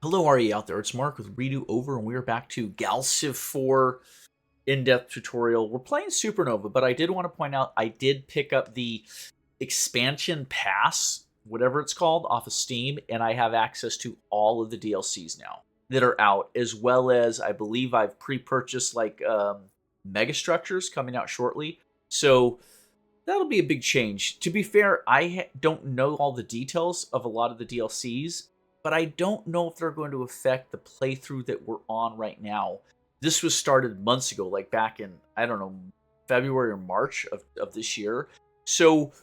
Hello, are you out there? It's Mark with Redo Over, and we're back to Galciv 4 in-depth tutorial. We're playing Supernova, but I did want to point out I did pick up the expansion pass, whatever it's called, off of Steam, and I have access to all of the DLCs now that are out, as well as I believe I've pre-purchased mega structures coming out shortly. So that'll be a big change. To be fair, I don't know all the details of a lot of the DLCs, but I don't know if they're going to affect the playthrough that we're on right now. This was started months ago, like back in, I don't know, February or March of this year. So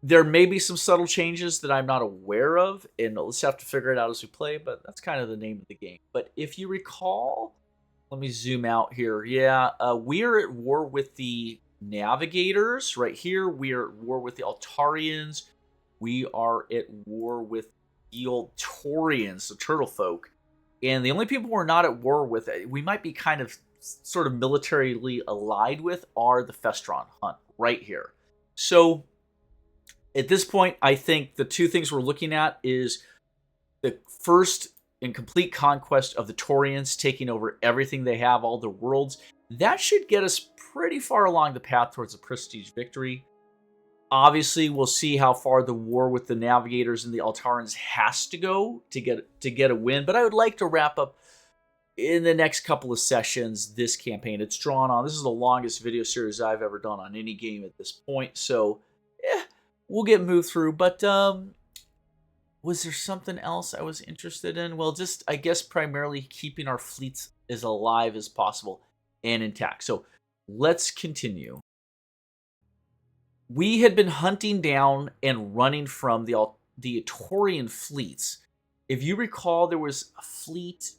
there may be some subtle changes that I'm not aware of, and let's have to figure it out as we play, but that's kind of the name of the game. But if you recall, let me zoom out here. Yeah, we are at war with the Navigators right here. We are at war with the Altarians. We are at war with the Oltorians, the Turtle Folk. And the only people we're not at war with, we might be kind of sort of militarily allied with, are the Festron Hunt right here. So at this point, I think the two things we're looking at is the first and complete conquest of the Taurians, taking over everything they have, all the worlds. That should get us pretty far along the path towards a prestige victory. Obviously, we'll see how far the war with the Navigators and the Altarians has to go to get a win. But I would like to wrap up in the next couple of sessions this campaign. It's drawn on. This is the longest video series I've ever done on any game at this point. So, we'll get moved through. But was there something else I was interested in? Well, just, I guess, primarily keeping our fleets as alive as possible and intact. So, let's continue. We had been hunting down and running from the Taurian fleets. If you recall, there was a fleet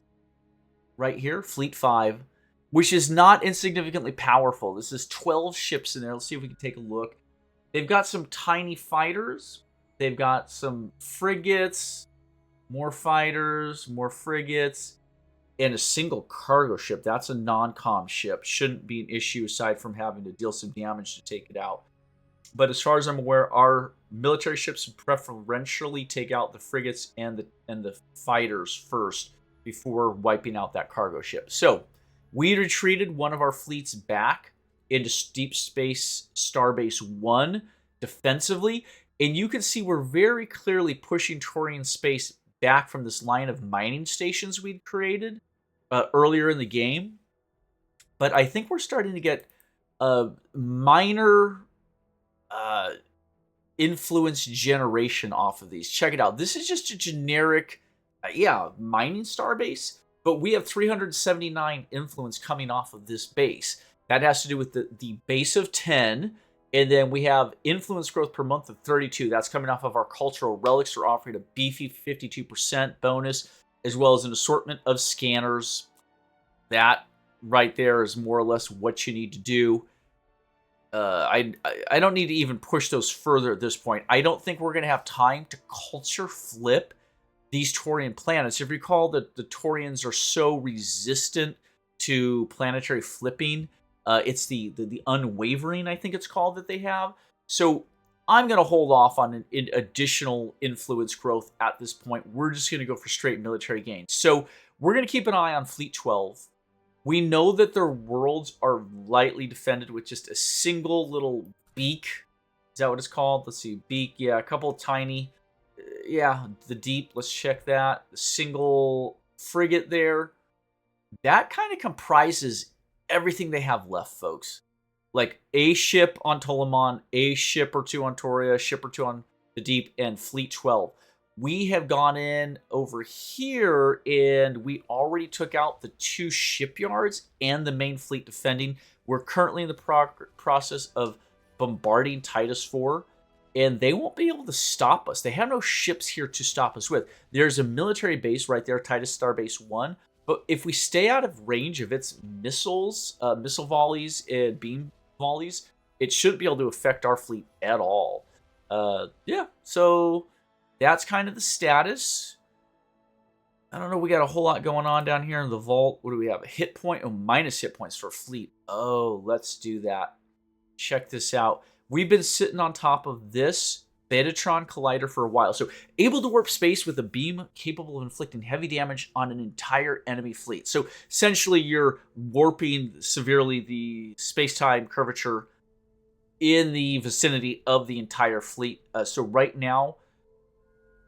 right here, Fleet 5, which is not insignificantly powerful. This is 12 ships in there. Let's see if we can take a look. They've got some tiny fighters. They've got some frigates, more fighters, more frigates, and a single cargo ship. That's a non-com ship. Shouldn't be an issue aside from having to deal some damage to take it out. But as far as I'm aware, our military ships preferentially take out the frigates and the fighters first before wiping out that cargo ship. So we retreated one of our fleets back into Deep Space Starbase 1 defensively. And you can see we're very clearly pushing Taurian space back from this line of mining stations we'd created earlier in the game. But I think we're starting to get a minor influence generation off of these. Check it out. This is just a generic, mining starbase, but we have 379 influence coming off of this base. That has to do with the base of 10, and then we have influence growth per month of 32. That's coming off of our cultural relics. We're offering a beefy 52% bonus, as well as an assortment of scanners. That right there is more or less what you need to do. I don't need to even push those further at this point. I don't think we're going to have time to culture flip these Taurian planets. If you recall that the Taurians are so resistant to planetary flipping, it's the unwavering, I think it's called, that they have. So I'm going to hold off on an additional influence growth at this point. We're just going to go for straight military gains. So we're going to keep an eye on Fleet 12. We know that their worlds are lightly defended with just a single little beak. Is that what it's called? Let's see. Beak. Yeah, a couple of tiny. The deep. Let's check that. The single frigate there. That kind of comprises everything they have left, folks. Like a ship on Tolemon, a ship or two on Toria, a ship or two on the deep, and Fleet 12. We have gone in over here, and we already took out the 2 shipyards and the main fleet defending. We're currently in the process of bombarding Titus 4, and they won't be able to stop us. They have no ships here to stop us with. There's a military base right there, Titus Starbase 1, but if we stay out of range of its missiles, missile volleys, and beam volleys, it shouldn't be able to affect our fleet at all. So that's kind of the status. I don't know. We got a whole lot going on down here in the vault. What do we have? A hit point? Oh, minus hit points for fleet. Oh, let's do that. Check this out. We've been sitting on top of this Betatron Collider for a while. So, able to warp space with a beam capable of inflicting heavy damage on an entire enemy fleet. So, essentially, you're warping severely the space-time curvature in the vicinity of the entire fleet. So, right now,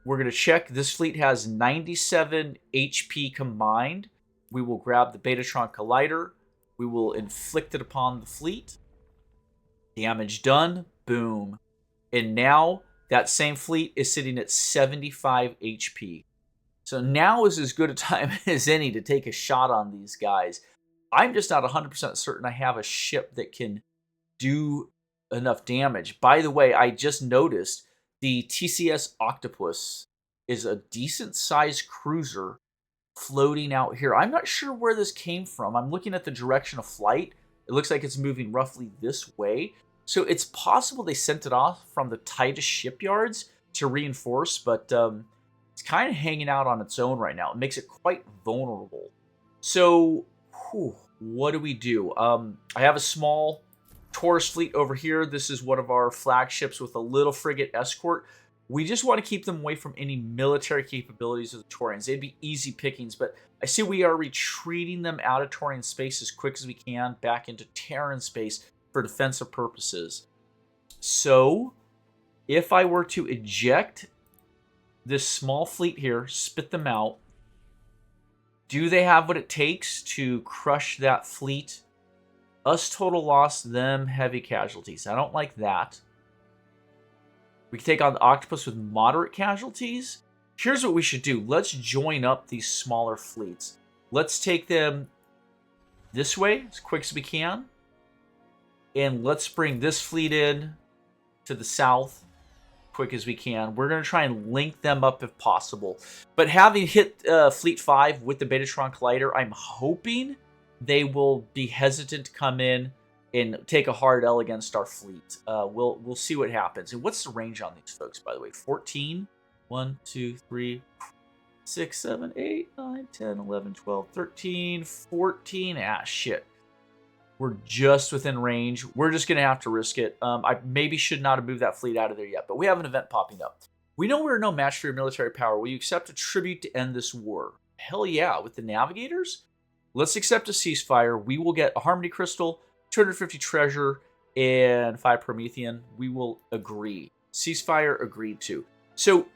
we're going to check. This fleet has 97 HP combined. We will grab the Betatron Collider. We will inflict it upon the fleet. Damage done. Boom. And now that same fleet is sitting at 75 HP. So now is as good a time as any to take a shot on these guys. I'm just not 100% certain I have a ship that can do enough damage. By the way, I just noticed the TCS Octopus is a decent sized cruiser floating out here. I'm not sure where this came from. I'm looking at the direction of flight. It looks like it's moving roughly this way. So it's possible they sent it off from the tightest shipyards to reinforce, but it's kind of hanging out on its own right now. It makes it quite vulnerable. So, what do we do? I have a small Taurus fleet over here. This is one of our flagships with a little frigate escort. We just want to keep them away from any military capabilities of the Taurians. They'd be easy pickings, but I see we are retreating them out of Taurian space as quick as we can back into Terran space for defensive purposes. So, if I were to eject this small fleet here, spit them out, do they have what it takes to crush that fleet? Us total loss, them heavy casualties. I don't like that. We can take on the Octopus with moderate casualties. Here's what we should do. Let's join up these smaller fleets. Let's take them this way as quick as we can. And let's bring this fleet in to the south quick as we can. We're going to try and link them up if possible. But having hit Fleet 5 with the Betatron Collider, I'm hoping they will be hesitant to come in and take a hard L against our fleet. We'll see what happens. And what's the range on these folks, by the way? 14? 1, 2, 3, 6, 7, 8, 9, 10, 11, 12, 13, 14. Ah, shit. We're just within range. We're just going to have to risk it. I maybe should not have moved that fleet out of there yet, but we have an event popping up. We know we're no match for your military power. Will you accept a tribute to end this war? Hell yeah. With the Navigators? Let's accept a ceasefire. We will get a Harmony Crystal, 250 treasure, and 5 Promethean. We will agree. Ceasefire agreed to. So,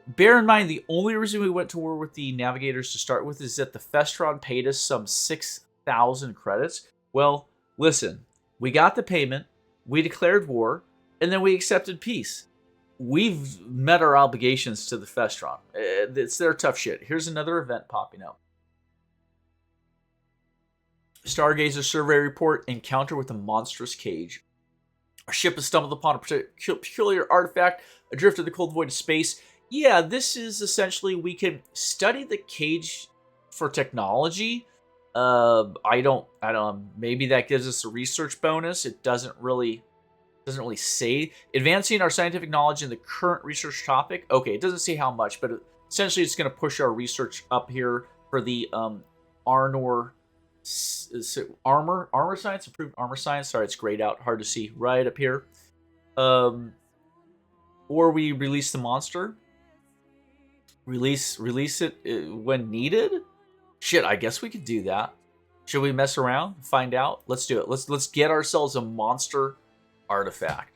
bear in mind, the only reason we went to war with the Navigators to start with is that the Festron paid us some 6,000 credits. Well, listen, we got the payment, we declared war, and then we accepted peace. We've met our obligations to the Festron. It's their tough shit. Here's another event popping up. Stargazer survey report, encounter with a monstrous cage. Our ship has stumbled upon a peculiar artifact, adrift in the cold void of space. Yeah, this is essentially, we can study the cage for technology. I don't know, maybe that gives us a research bonus. It doesn't really say. Advancing our scientific knowledge in the current research topic. Okay, it doesn't say how much, but essentially it's going to push our research up here for the Arnor armor science, improved armor science. Sorry, it's grayed out, hard to see right up here. Or we release the monster. Release it when needed. Shit, I guess we could do that. Should we mess around? Find out? Let's do it. Let's get ourselves a monster artifact.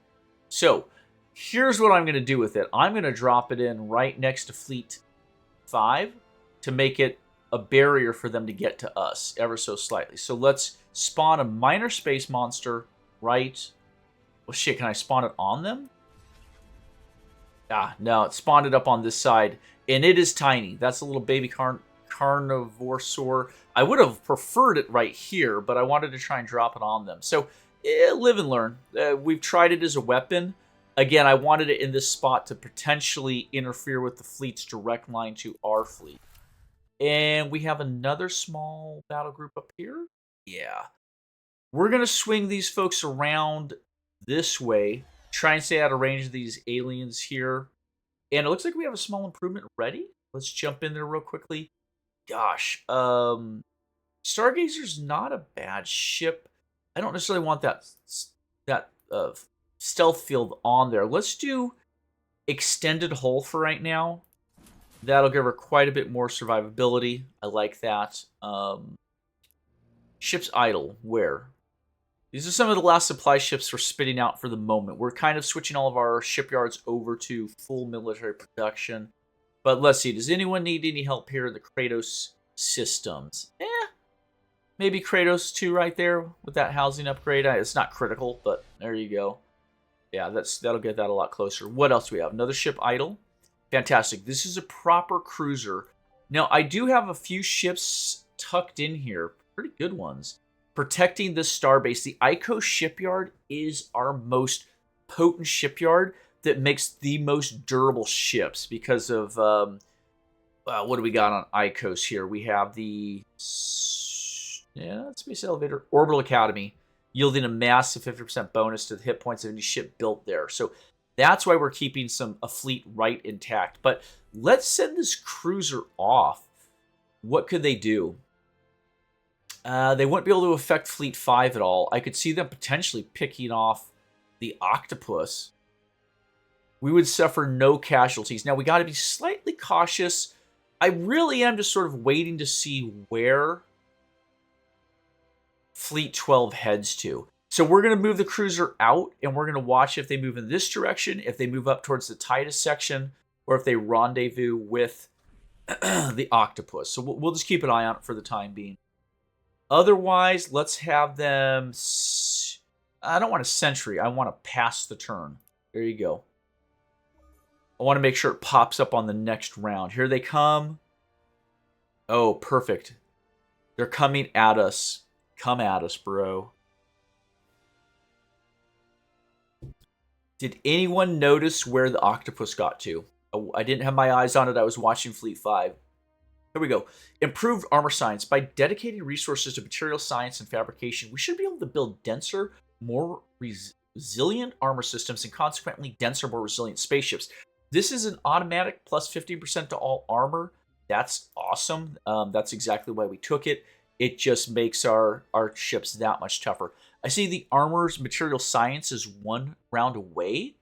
So, here's what I'm going to do with it. I'm going to drop it in right next to Fleet 5 to make it a barrier for them to get to us ever so slightly. So let's spawn a minor space monster right... Well, shit, can I spawn it on them? Ah, no, it spawned it up on this side. And it is tiny. That's a little baby carnivore. I would have preferred it right here, but I wanted to try and drop it on them. So, live and learn. We've tried it as a weapon. Again, I wanted it in this spot to potentially interfere with the fleet's direct line to our fleet. And we have another small battle group up here. Yeah. We're going to swing these folks around this way. Try and stay out of range of these aliens here. And it looks like we have a small improvement ready. Let's jump in there real quickly. Gosh. Stargazer's not a bad ship. I don't necessarily want that stealth field on there. Let's do extended hull for right now. That'll give her quite a bit more survivability. I like that. Ships idle. Where? These are some of the last supply ships we're spitting out for the moment. We're kind of switching all of our shipyards over to full military production. But let's see. Does anyone need any help here in the Kratos systems? Maybe Kratos 2 right there with that housing upgrade. It's not critical, but there you go. Yeah, that'll get that a lot closer. What else do we have? Another ship idle. Fantastic. This is a proper cruiser. Now, I do have a few ships tucked in here. Pretty good ones. Protecting this starbase. The Ico shipyard is our most potent shipyard that makes the most durable ships because of... what do we got on Icos here? We have the... Space Elevator. Orbital Academy. Yielding a massive 50% bonus to the hit points of any ship built there. So that's why we're keeping a fleet right intact. But let's send this cruiser off. What could they do? They wouldn't be able to affect Fleet 5 at all. I could see them potentially picking off the Octopus. We would suffer no casualties. Now, we got to be slightly cautious. I really am just sort of waiting to see where Fleet 12 heads to. So we're going to move the cruiser out, and we're going to watch if they move in this direction, if they move up towards the Titus section, or if they rendezvous with the Octopus. So we'll just keep an eye on it for the time being. Otherwise, let's have them... I don't want a sentry. I want to pass the turn. There you go. I want to make sure it pops up on the next round. Here they come. Oh, perfect. They're coming at us. Come at us, bro. Did anyone notice where the Octopus got to? I didn't have my eyes on it. I was watching Fleet 5. Here we go. Improved armor science. By dedicating resources to material science and fabrication, we should be able to build denser, more resilient armor systems and consequently denser, more resilient spaceships. This is an automatic plus 50% to all armor. That's awesome. That's exactly why we took it. It just makes our ships that much tougher. I see the armor's material science is 1 round away.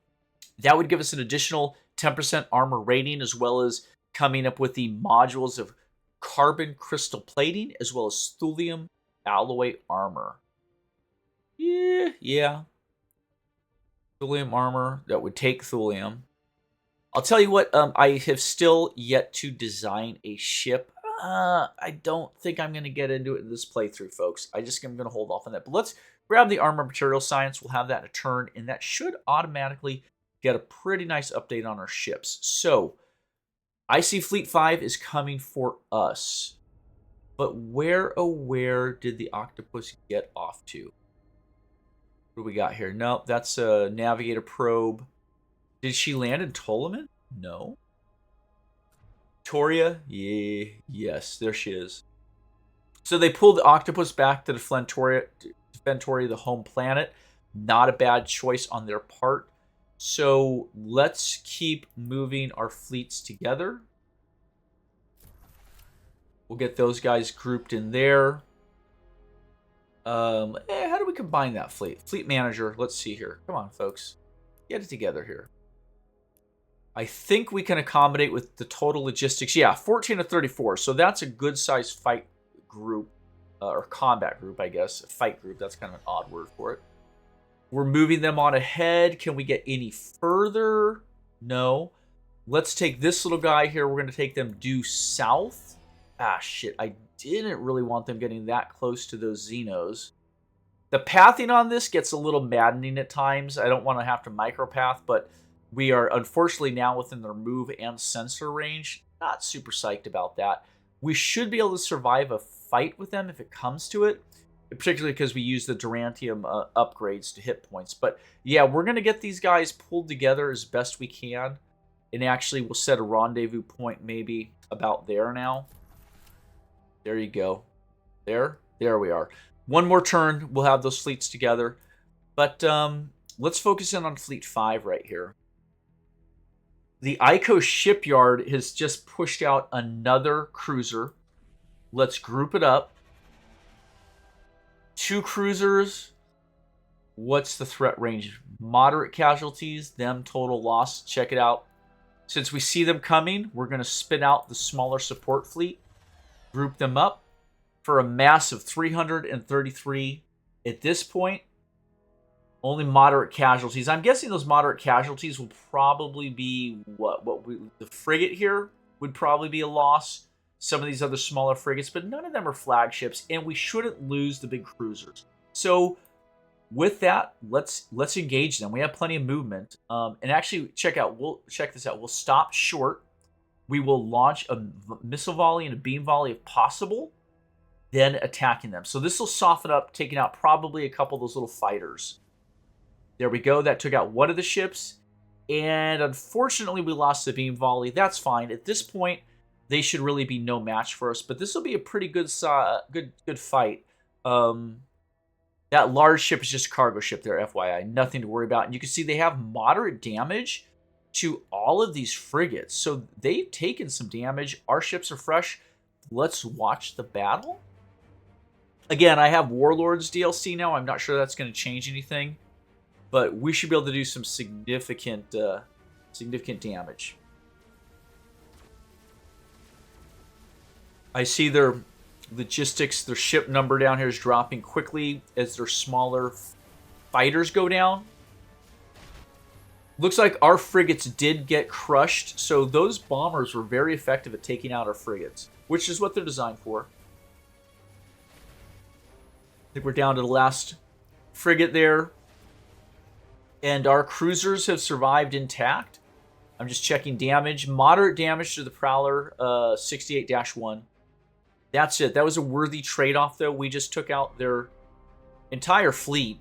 That would give us an additional 10% armor rating, as well as coming up with the modules of carbon crystal plating, as well as thulium alloy armor. Yeah. Thulium armor, that would take thulium. I'll tell you what, I have still yet to design a ship. I don't think I'm going to get into it in this playthrough, folks. I'm going to hold off on that. But let's grab the armor material science. We'll have that in a turn, and that should automatically get a pretty nice update on our ships. So, I see Fleet 5 is coming for us. But where did the Octopus get off to? What do we got here? Nope, that's a navigator probe. Did she land in Ptolemy? No. Victoria? Yeah, yes, there she is. So they pulled the Octopus back to the Fentoria, the home planet. Not a bad choice on their part. So let's keep moving our fleets together. We'll get those guys grouped in there. How do we combine that fleet? Fleet manager, let's see here. Come on, folks. Get it together here. I think we can accommodate with the total logistics. Yeah, 14 to 34. So that's a good size fight group, or combat group, I guess. A fight group, that's kind of an odd word for it. We're moving them on ahead. Can we get any further? No. Let's take this little guy here. We're going to take them due south. Ah, shit. I didn't really want them getting that close to those Xenos. The pathing on this gets a little maddening at times. I don't want to have to micropath, but we are unfortunately now within their move and sensor range. Not super psyched about that. We should be able to survive a fight with them if it comes to it, particularly because we use the Durantium upgrades to hit points. But yeah, we're going to get these guys pulled together as best we can. And actually, we'll set a rendezvous point maybe about there now. There you go. There we are. One more turn, we'll have those fleets together. But let's focus in on Fleet 5 right here. The Ico shipyard has just pushed out another cruiser. Let's group it up. 2 cruisers, What's the threat range? Moderate casualties, them total loss. Check it out. Since we see them coming, we're going to spin out the smaller support fleet, group them up for a massive 333. At this point, only moderate casualties. I'm guessing those moderate casualties will probably be the frigate here would probably be a loss. Some of these other smaller frigates, but none of them are flagships, and we shouldn't lose the big cruisers. So with that, let's engage them. We have plenty of movement. And actually, check this out. We'll stop short. We will launch a missile volley and a beam volley if possible, then attacking them. So this will soften up, taking out probably a couple of those little fighters. There we go. That took out one of the ships. And unfortunately, we lost the beam volley. That's fine. At this point, they should really be no match for us. But this will be a pretty good fight. That large ship is just a cargo ship there, FYI. Nothing to worry about. And you can see they have moderate damage to all of these frigates. So they've taken some damage. Our ships are fresh. Let's watch the battle. Again, I have Warlords DLC now. I'm not sure that's going to change anything. But we should be able to do some significant damage. I see their logistics, their ship number down here is dropping quickly as their smaller fighters go down. Looks like our frigates did get crushed, so those bombers were very effective at taking out our frigates, which is what they're designed for. I think we're down to the last frigate there. And our cruisers have survived intact. I'm just checking damage. Moderate damage to the Prowler, 68-1. That's it. That was a worthy trade-off, though. We just took out their entire fleet.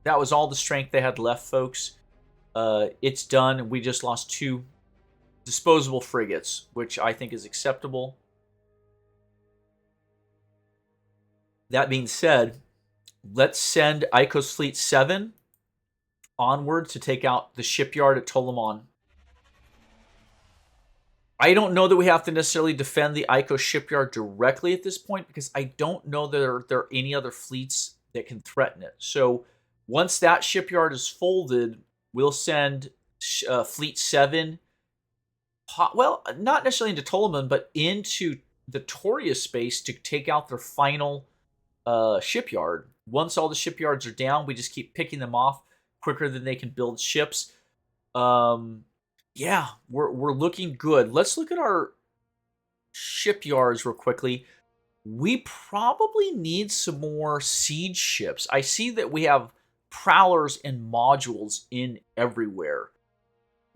That was all the strength they had left, folks. It's done. We just lost 2 disposable frigates, which I think is acceptable. That being said, let's send Icos Fleet 7 onward to take out the shipyard at Tolemon. I don't know that we have to necessarily defend the Icos shipyard directly at this point because I don't know that there are any other fleets that can threaten it. So once that shipyard is folded, we'll send Fleet 7, well, not necessarily into Tolemon, but into the Toria space to take out their final shipyard. Once all the shipyards are down, we just keep picking them off quicker than they can build ships. Yeah, we're looking good. Let's look at our shipyards real quickly. We probably need some more siege ships. I see that we have prowlers and modules in everywhere.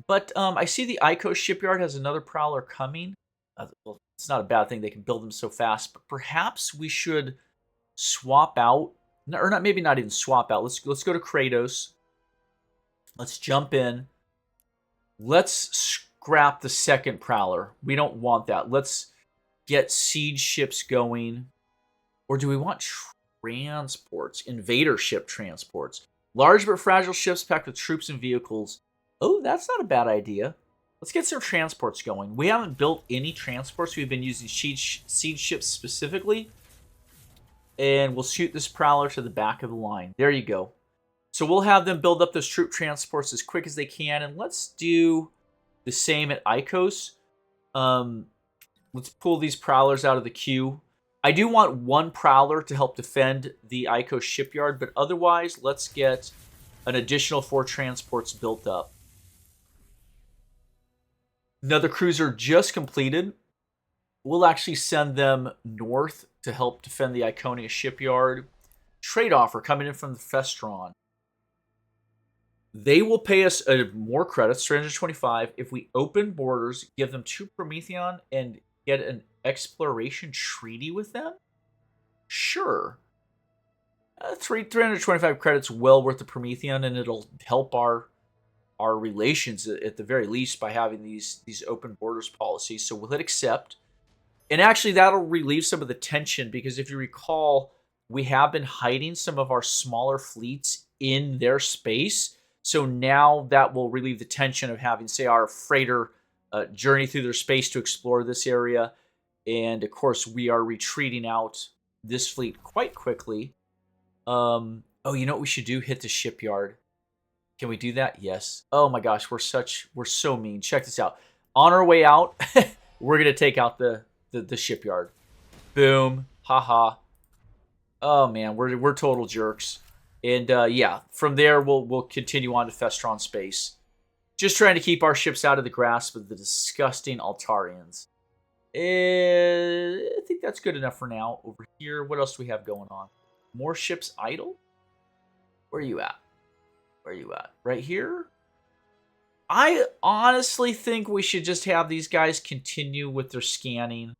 But I see the Icos shipyard has another prowler coming. Well, it's not a bad thing. They can build them so fast. But perhaps we should swap out. Or not, maybe not even swap out. Let's go to Kratos. Let's jump in. Let's scrap the second prowler. We don't want that. Let's get siege ships going. Or do we want transports? Invader ship transports. Large but fragile ships packed with troops and vehicles. Oh, that's not a bad idea. Let's get some transports going. We haven't built any transports. We've been using siege ships specifically. And we'll shoot this prowler to the back of the line. There you go. So we'll have them build up those troop transports as quick as they can. And let's do the same at Icos. Let's pull these prowlers out of the queue. I do want one prowler to help defend the Icos shipyard. But otherwise, let's get an additional 4 transports built up. Another cruiser just completed. We'll actually send them north to help defend the Iconia shipyard. Trade offer coming in from the Festron. They will pay us more credits, 325, if we open borders, give them 2 Prometheon, and get an exploration treaty with them? Sure. 325 credits, well worth the Prometheon, and it'll help our relations at the very least by having these open borders policies. So we'll hit accept. And actually, that'll relieve some of the tension, because if you recall, we have been hiding some of our smaller fleets in their space. So now that will relieve the tension of having, say, our freighter journey through their space to explore this area. And, of course, we are retreating out this fleet quite quickly. Oh, you know what we should do? Hit the shipyard. Can we do that? Yes. Oh my gosh, we're so mean. Check this out. On our way out, we're gonna take out the shipyard. Boom. Haha. Oh man, we're total jerks. And yeah, from there we'll continue on to Festron space. Just trying to keep our ships out of the grasp of the disgusting Altarians. I think that's good enough for now. Over here, what else do we have going on? More ships idle? Where are you at? Where are you at? Right here? I honestly think we should just have these guys continue with their scanning.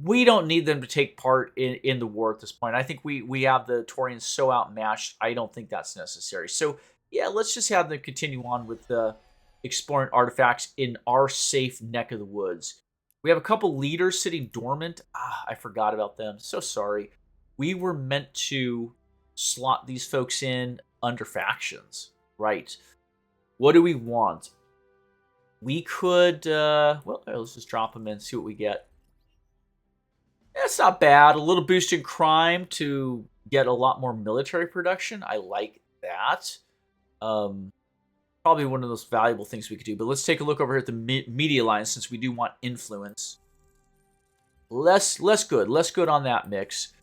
We don't need them to take part in the war at this point. I think we have the Taurians so outmatched, I don't think that's necessary. So, yeah, let's just have them continue on with the exploring artifacts in our safe neck of the woods. We have a couple leaders sitting dormant. I forgot about them. So sorry. We were meant to slot these folks in under factions. Right. What do we want? We could, well, let's just drop them in, see what we get. That's not bad. A little boost in crime to get a lot more military production. I like that. Probably one of those valuable things we could do. But let's take a look over here at the media line, since we do want influence. Less good. Less good on that mix.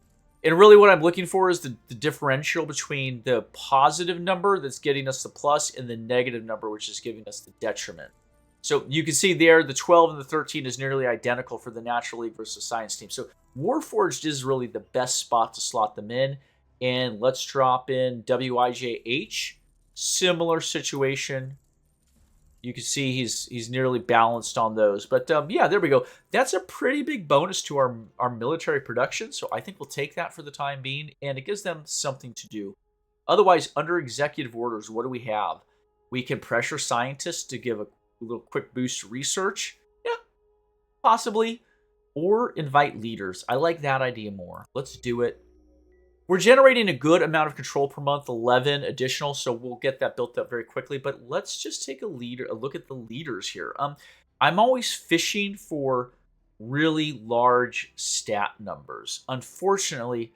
And really what I'm looking for is the differential between the positive number that's getting us the plus and the negative number, which is giving us the detriment. So you can see there, the 12 and the 13 is nearly identical for the Natural League versus Science team. So Warforged is really the best spot to slot them in. And let's drop in WIJH. Similar situation. You can see he's nearly balanced on those. But yeah, there we go. That's a pretty big bonus to our military production. So I think we'll take that for the time being. And it gives them something to do. Otherwise, under executive orders, what do we have? We can pressure scientists to give a little quick boost to research. Yeah, possibly. Or invite leaders. I like that idea more. Let's do it. We're generating a good amount of control per month, 11 additional, so we'll get that built up very quickly. But let's just take a look at the leaders here. I'm always fishing for really large stat numbers. Unfortunately,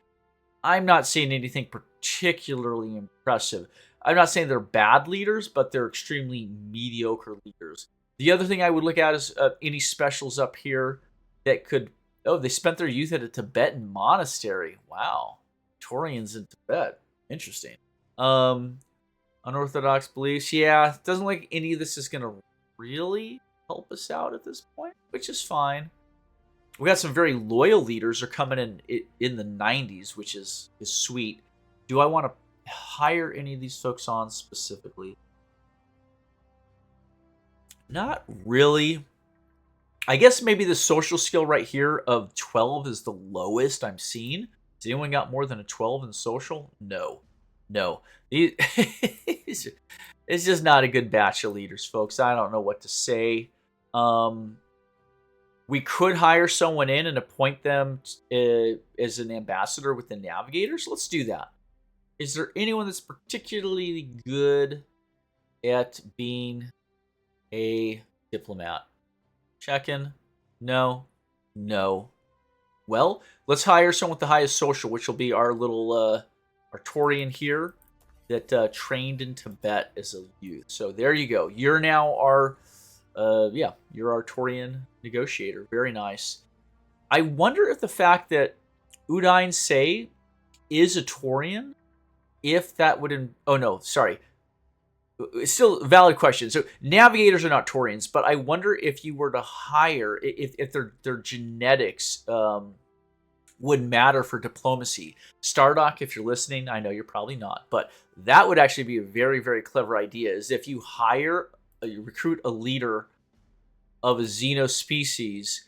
I'm not seeing anything particularly impressive. I'm not saying they're bad leaders, but they're extremely mediocre leaders. The other thing I would look at is any specials up here that could... Oh, they spent their youth at a Tibetan monastery. Wow. Taurians in Tibet. Interesting. Unorthodox beliefs. Yeah, it doesn't like any of this is going to really help us out at this point, which is fine. We got some very loyal leaders are coming in the 90s, which is sweet. Do I want to hire any of these folks on specifically? Not really. I guess maybe the social skill right here of 12 is the lowest I'm seeing. Has anyone got more than a 12 in social? No. It's just not a good batch of leaders, folks. I don't know what to say. We could hire someone in and appoint them as an ambassador with the navigators. Let's do that. Is there anyone that's particularly good at being a diplomat? Checking. No. Well, let's hire someone with the highest social, which will be our little Artorian here that trained in Tibet as a youth. So there you go. You're now our, you're our Artorian negotiator. Very nice. I wonder if the fact that Udain Say is a Taurian, if that would... Oh, no, sorry. It's still a valid question. So navigators are not Taurians, but I wonder if you were to hire, if their genetics would matter for diplomacy. Stardock, if you're listening, I know you're probably not, but that would actually be a very, very clever idea, is if you you recruit a leader of a xeno species,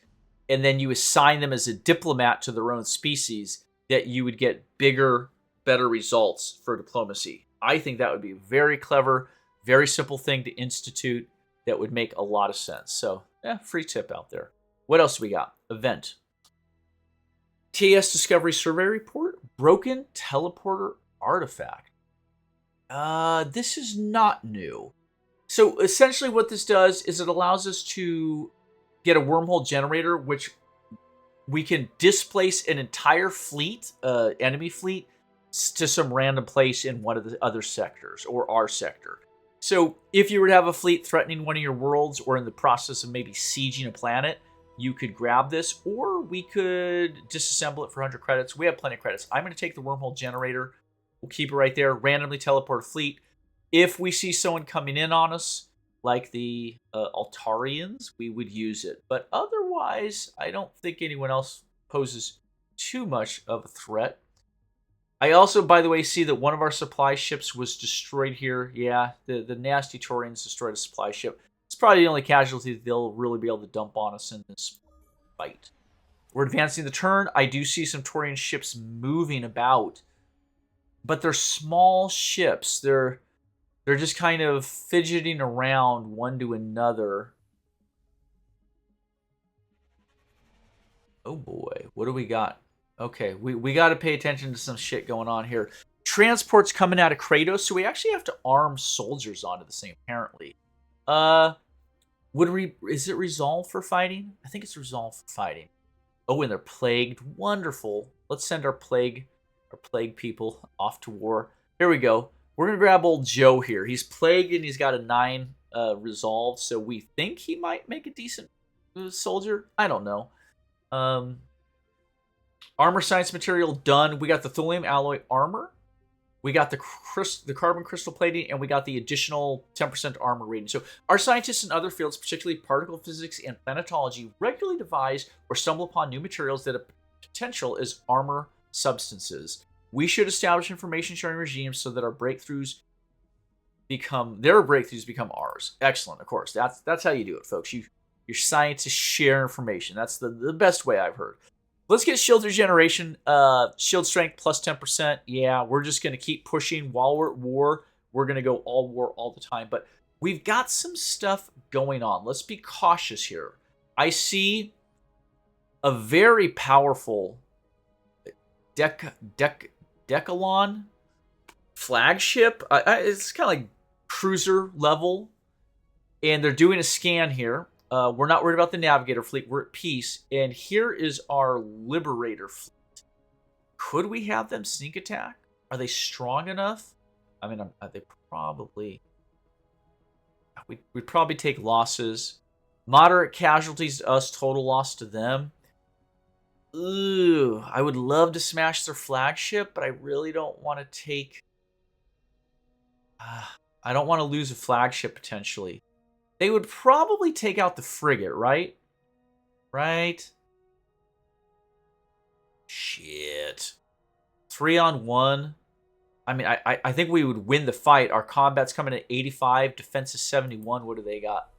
and then you assign them as a diplomat to their own species, that you would get bigger, better results for diplomacy. I think that would be very clever. Very simple thing to institute that would make a lot of sense. So, free tip out there. What else do we got? Event. TAS Discovery Survey Report. Broken Teleporter Artifact. This is not new. So, essentially what this does is it allows us to get a wormhole generator, which we can displace an entire fleet, enemy fleet, to some random place in one of the other sectors or our sector. So if you were to have a fleet threatening one of your worlds or in the process of maybe sieging a planet, you could grab this, or we could disassemble it for 100 credits. We have plenty of credits. I'm going to take the wormhole generator. We'll keep it right there. Randomly teleport a fleet. If we see someone coming in on us, like the Altarians, we would use it. But otherwise, I don't think anyone else poses too much of a threat. I also, by the way, see that one of our supply ships was destroyed here. Yeah, the nasty Taurians destroyed a supply ship. It's probably the only casualty that they'll really be able to dump on us in this fight. We're advancing the turn. I do see some Taurian ships moving about. But they're small ships. They're just kind of fidgeting around one to another. Oh boy, what do we got? Okay, we got to pay attention to some shit going on here. Transport's coming out of Kratos, so we actually have to arm soldiers onto the thing, apparently. Is it resolved for fighting? I think it's resolved for fighting. Oh, and they're plagued. Wonderful. Let's send our plague people off to war. Here we go. We're going to grab old Joe here. He's plagued and he's got a 9 resolved, so we think he might make a decent soldier. I don't know. Armor science material done. We got the thulium alloy armor. We got the carbon crystal plating, and we got the additional 10% armor rating. So our scientists in other fields, particularly particle physics and planetology, regularly devise or stumble upon new materials that have potential as armor substances. We should establish information sharing regimes so that our breakthroughs become ours. Excellent, of course. That's how you do it, folks. Your scientists share information. That's the best way I've heard. Let's get shield regeneration. Shield strength plus 10%. Yeah, we're just going to keep pushing while we're at war. We're going to go all war all the time. But we've got some stuff going on. Let's be cautious here. I see a very powerful Decalon flagship. It's kind of like cruiser level. And they're doing a scan here. We're not worried about the Navigator fleet. We're at peace. And here is our Liberator fleet. Could we have them sneak attack? Are they strong enough? I mean, they probably... We'd probably take losses. Moderate casualties to us, total loss to them. Ooh, I would love to smash their flagship, but I really don't want to take... I don't want to lose a flagship, potentially. They would probably take out the frigate, right? Right? Shit. 3-on-1. I mean, I think we would win the fight. Our combat's coming at 85. Defense is 71. What do they got?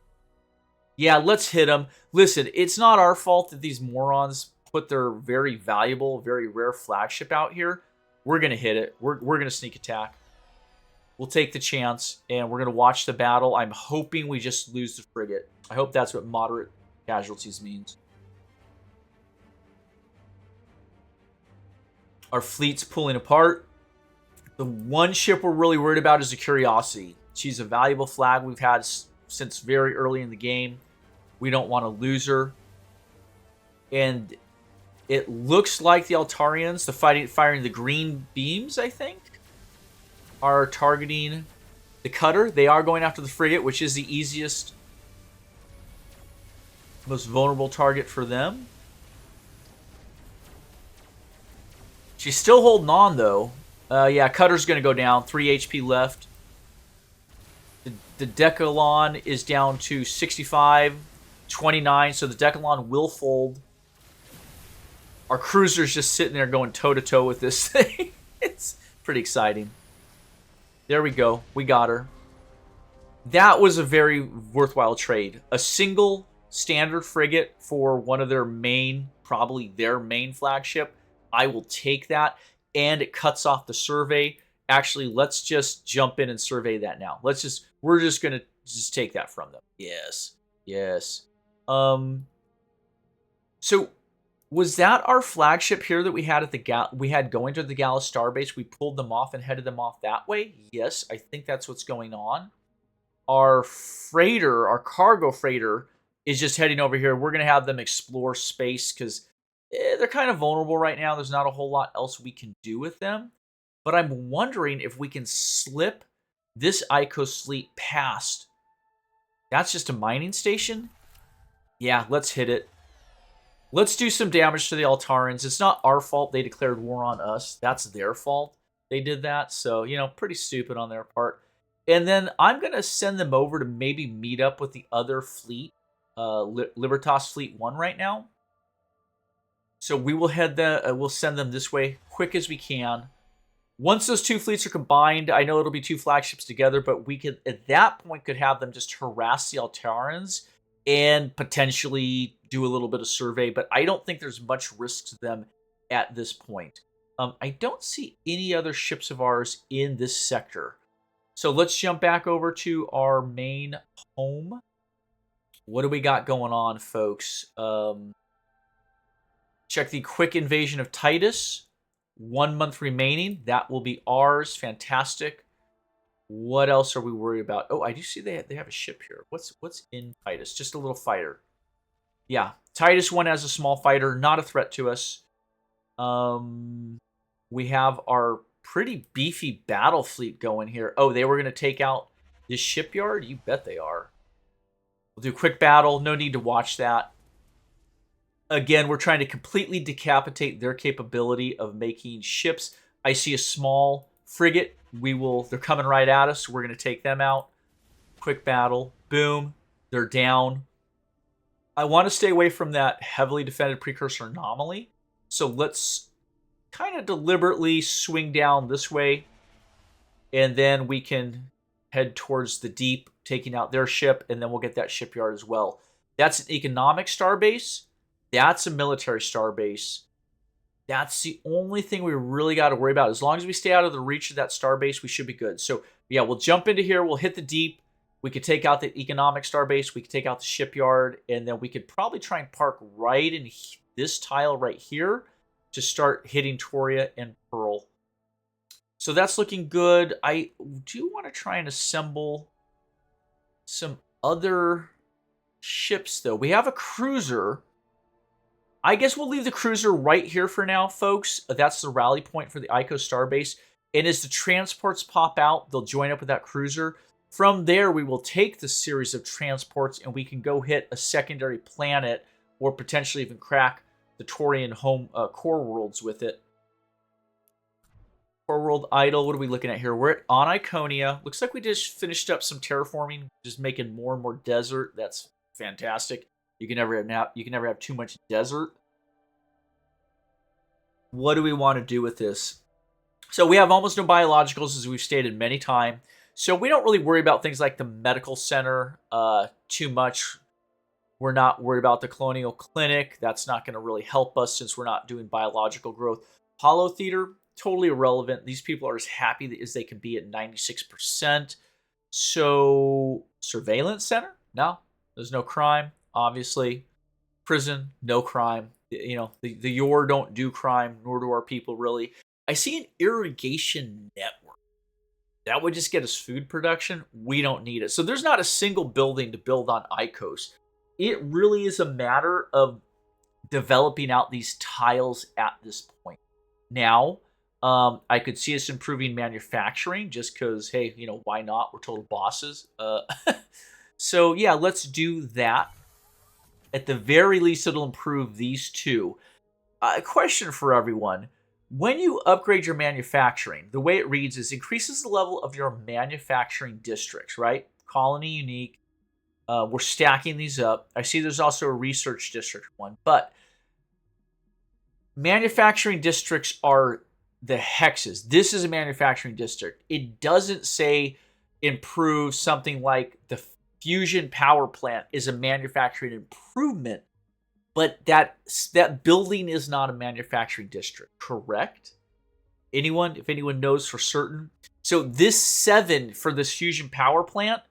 Yeah, let's hit them. Listen, it's not our fault that these morons put their very valuable, very rare flagship out here. We're going to hit it. We're going to sneak attack. We'll take the chance, and we're going to watch the battle. I'm hoping we just lose the frigate. I hope that's what moderate casualties means. Our fleet's pulling apart. The one ship we're really worried about is the Curiosity. She's a valuable flag we've had since very early in the game. We don't want to lose her. And it looks like the Altarians, firing the green beams, I think, are targeting the cutter. They are going after the frigate, which is the easiest, most vulnerable target for them. She's still holding on, though. Yeah, cutter's going to go down. 3 HP left. The Decalon is down to 65, 29, so the Decalon will fold. Our cruiser's just sitting there going toe-to-toe with this thing. It's pretty exciting. There we go. We got her. That was a very worthwhile trade. A single standard frigate for one of their main, probably their main flagship. I will take that. And it cuts off the survey. Actually, let's just jump in and survey that now. We're just going to just take that from them. Yes. Yes. So was that our flagship here that we had at going to the Gala Starbase? We pulled them off and headed them off that way? Yes, I think that's what's going on. Our freighter, our cargo freighter, is just heading over here. We're going to have them explore space because they're kind of vulnerable right now. There's not a whole lot else we can do with them. But I'm wondering if we can slip this Icos fleet past. That's just a mining station? Yeah, let's hit it. Let's do some damage to the Altarans. It's not our fault they declared war on us. That's their fault they did that. So, pretty stupid on their part. And then I'm going to send them over to maybe meet up with the other fleet, Libertas Fleet 1 right now. So we will we'll send them this way quick as we can. Once those two fleets are combined, I know it'll be two flagships together, but we could, at that point, could have them just harass the Altarans and potentially do a little bit of survey, but I don't think there's much risk to them at this point. I don't see any other ships of ours in this sector. So let's jump back over to our main home. What do we got going on, folks? Check the quick invasion of Titus. 1 month remaining. That will be ours. Fantastic. What else are we worried about? Oh, I do see they have a ship here. What's in Titus? Just a little fighter. Yeah, Titus 1 has a small fighter. Not a threat to us. We have our pretty beefy battle fleet going here. Oh, they were going to take out this shipyard? You bet they are. We'll do quick battle. No need to watch that. Again, we're trying to completely decapitate their capability of making ships. I see a small frigate. They're coming right at us. We're going to take them out. Quick battle. Boom. They're down. I want to stay away from that heavily defended precursor anomaly. So let's kind of deliberately swing down this way. And then we can head towards the deep, taking out their ship. And then we'll get that shipyard as well. That's an economic starbase. That's a military starbase. That's the only thing we really got to worry about. As long as we stay out of the reach of that starbase, we should be good. So, yeah, we'll jump into here. We'll hit the deep. We could take out the economic starbase. We could take out the shipyard. And then we could probably try and park right in this tile right here to start hitting Toria and Pearl. So that's looking good. I do want to try and assemble some other ships, though. We have a cruiser. I guess we'll leave the cruiser right here for now, folks. That's the rally point for the Icos starbase. And as the transports pop out, they'll join up with that cruiser. From there, we will take the series of transports and we can go hit a secondary planet or potentially even crack the Taurian home core worlds with it. Core world idle. What are we looking at here? We're on Iconia. Looks like we just finished up some terraforming, just making more and more desert. That's fantastic. You can never have too much desert. What do we want to do with this? So we have almost no biologicals, as we've stated many times. So we don't really worry about things like the medical center too much. We're not worried about the colonial clinic. That's not going to really help us since we're not doing biological growth. Hollow theater, totally irrelevant. These people are as happy as they can be at 96%. So surveillance center? No, there's no crime. Obviously, prison, no crime. The Yor don't do crime, nor do our people really. I see an irrigation network. That would just get us food production. We don't need it. So there's not a single building to build on Icos. It really is a matter of developing out these tiles at this point. Now, I could see us improving manufacturing just because, hey, why not? We're total bosses. So, yeah, let's do that. At the very least, it'll improve these two. A question for everyone. When you upgrade your manufacturing, the way it reads is increases the level of your manufacturing districts, right? Colony unique. We're stacking these up. I see there's also a research district one, but manufacturing districts are the hexes. This is a manufacturing district. It doesn't say improve something like the fusion power plant is a manufacturing improvement, but that building is not a manufacturing district, correct? If anyone knows for certain. So this 7 for this fusion power plant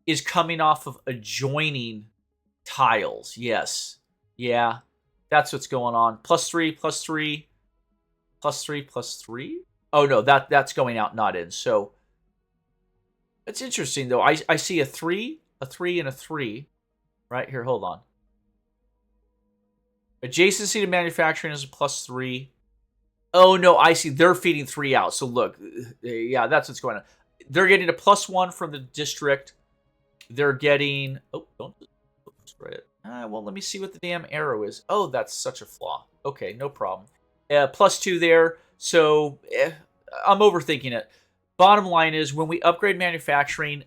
is coming off of adjoining tiles. Yes. Yeah. That's what's going on. +3, +3, +3, +3. Oh no, that's going out, not in. So it's interesting though. I see a 3, a 3, and a 3. Right here, hold on. Adjacency to manufacturing is a +3. Oh, no, I see. They're feeding 3 out. So look, yeah, that's what's going on. They're getting a +1 from the district. They're getting... Oh, don't destroy it. Well, let me see what the damn arrow is. Oh, that's such a flaw. Okay, no problem. +2 there. So, I'm overthinking it. Bottom line is, when we upgrade manufacturing,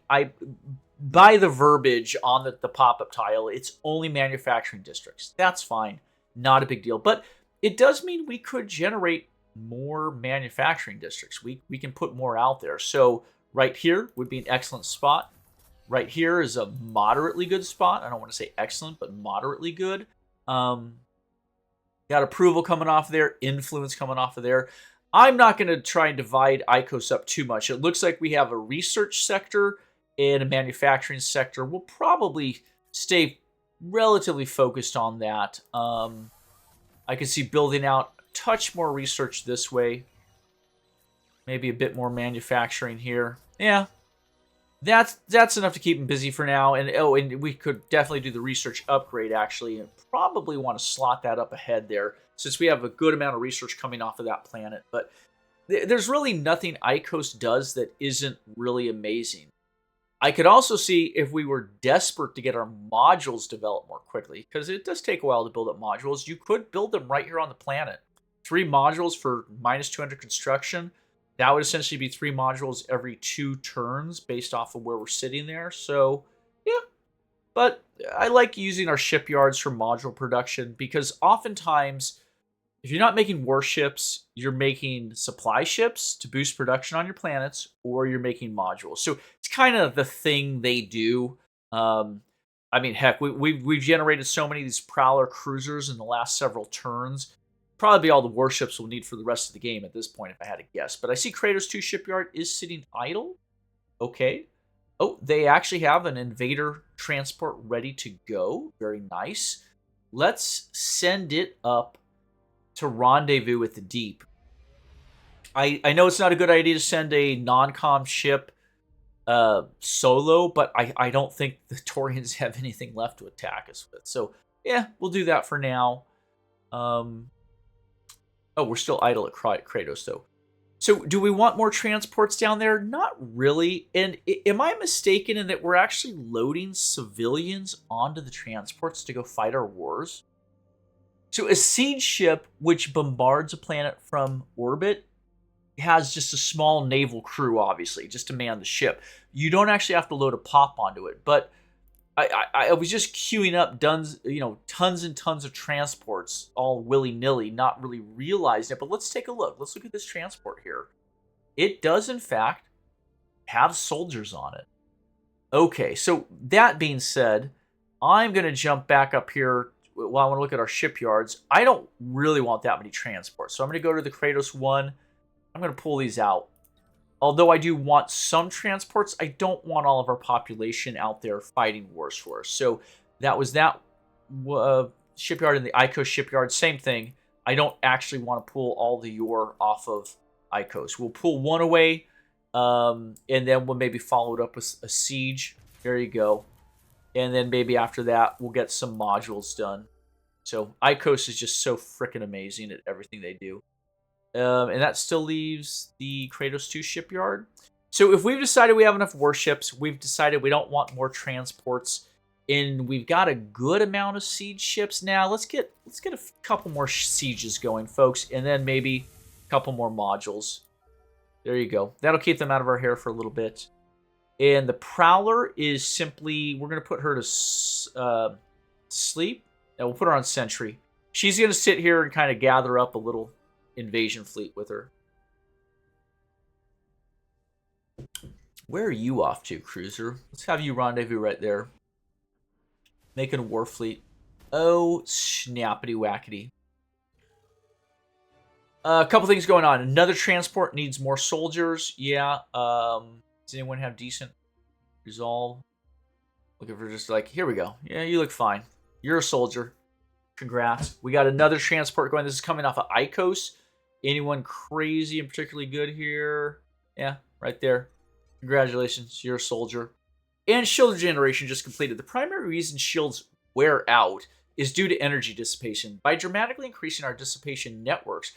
by the verbiage on the pop-up tile, it's only manufacturing districts. That's fine. Not a big deal. But it does mean we could generate more manufacturing districts. We can put more out there. So right here would be an excellent spot. Right here is a moderately good spot. I don't want to say excellent, but moderately good. Got approval coming off there, influence coming off of there. I'm not going to try and divide ICOS up too much. It looks like we have a research sector and a manufacturing sector. We'll probably stay relatively focused on that. I can see building out a touch more research this way. Maybe a bit more manufacturing here. Yeah, that's enough to keep him busy for now. And and we could definitely do the research upgrade, actually, and probably want to slot that up ahead there, since we have a good amount of research coming off of that planet. But there's really nothing ICOS does that isn't really amazing. I could also see if we were desperate to get our modules developed more quickly, because it does take a while to build up modules. You could build them right here on the planet. 3 modules for -200 construction. That would essentially be 3 modules every 2 turns based off of where we're sitting there. So, yeah. But I like using our shipyards for module production, because oftentimes, if you're not making warships, you're making supply ships to boost production on your planets, or you're making modules. So it's kind of the thing they do. I mean, heck, we've generated so many of these Prowler cruisers in the last several turns. Probably be all the warships we'll need for the rest of the game at this point, if I had to guess. But I see Kratos 2 shipyard is sitting idle. Okay. Oh, they actually have an invader transport ready to go. Very nice. Let's send it up to rendezvous with the deep. I know it's not a good idea to send a non-com ship solo, but I don't think the Taurians have anything left to attack us with. So, yeah, we'll do that for now. Oh, we're still idle at Kratos, though. So, do we want more transports down there? Not really. And am I mistaken in that we're actually loading civilians onto the transports to go fight our wars? So, a siege ship, which bombards a planet from orbit, has just a small naval crew, obviously, just to man the ship. You don't actually have to load a pop onto it. But I was just queuing up tons and tons of transports, all willy-nilly, not really realizing it. But let's take a look. Let's look at this transport here. It does, in fact, have soldiers on it. Okay, so that being said, I'm going to jump back up here. Well, I want to look at our shipyards. I don't really want that many transports. So I'm going to go to the Kratos 1. I'm going to pull these out. Although I do want some transports, I don't want all of our population out there fighting wars for us. So that was that shipyard and the ICOS shipyard. Same thing. I don't actually want to pull all the ore off of ICOS. We'll pull one away, and then we'll maybe follow it up with a siege. There you go. And then maybe after that, we'll get some modules done. So ICOS is just so freaking amazing at everything they do. And that still leaves the Kratos 2 shipyard. So if we've decided we have enough warships, we've decided we don't want more transports, and we've got a good amount of siege ships now. Let's get a couple more sieges going, folks, and then maybe a couple more modules. There you go. That'll keep them out of our hair for a little bit. And the Prowler is simply, we're going to put her to sleep. And we'll put her on sentry. She's going to sit here and kind of gather up a little invasion fleet with her. Where are you off to, cruiser? Let's have you rendezvous right there. Making a war fleet. Oh, snappity whackity. A couple things going on. Another transport needs more soldiers. Yeah. Does anyone have decent resolve? Looking for just like, here we go. Yeah, you look fine. You're a soldier. Congrats. We got another transport going. This is coming off of ICOS. Anyone crazy and particularly good here? Yeah, right there. Congratulations, you're a soldier. And shield regeneration just completed. The primary reason shields wear out is due to energy dissipation. By dramatically increasing our dissipation networks,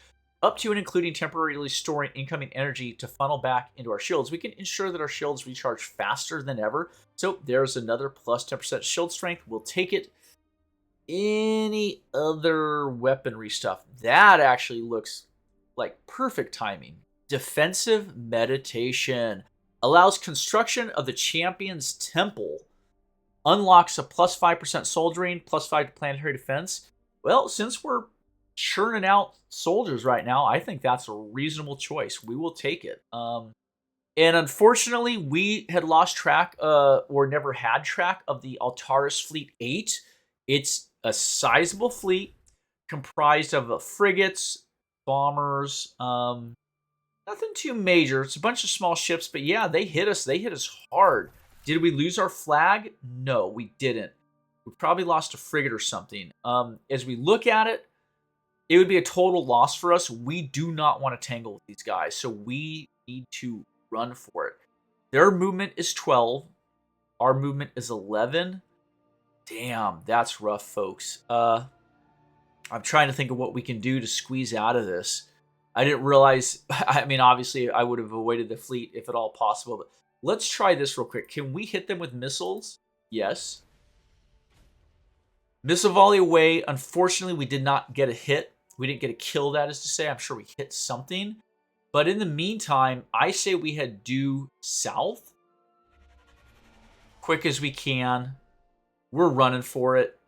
up to and including temporarily storing incoming energy to funnel back into our shields. We can ensure that our shields recharge faster than ever. So there's another plus 10% shield strength. We'll take it. Any other weaponry stuff? That actually looks like perfect timing. Defensive meditation allows construction of the champion's temple. Unlocks a plus 5% soldiering, plus 5 to planetary defense. Well, since we're churning out soldiers right now, I think that's a reasonable choice. We will take it. And unfortunately, we had lost track, or never had track of the Altaris Fleet 8. It's a sizable fleet comprised of frigates, bombers, nothing too major. It's a bunch of small ships, but yeah, they hit us. They hit us hard. Did we lose our flag? No, we didn't. We probably lost a frigate or something. As we look at it, it would be a total loss for us. We do not want to tangle with these guys, so we need to run for it. Their movement is 12. Our movement is 11. Damn, that's rough, folks. I'm trying to think of what we can do to squeeze out of this. I didn't realize, I mean, obviously, I would have avoided the fleet if at all possible, but let's try this real quick. Can we hit them with missiles? Yes. Missile volley away. Unfortunately, we did not get a hit. We didn't get a kill, that is to say. I'm sure we hit something. But in the meantime, I say we head due south. Quick as we can. We're running for it.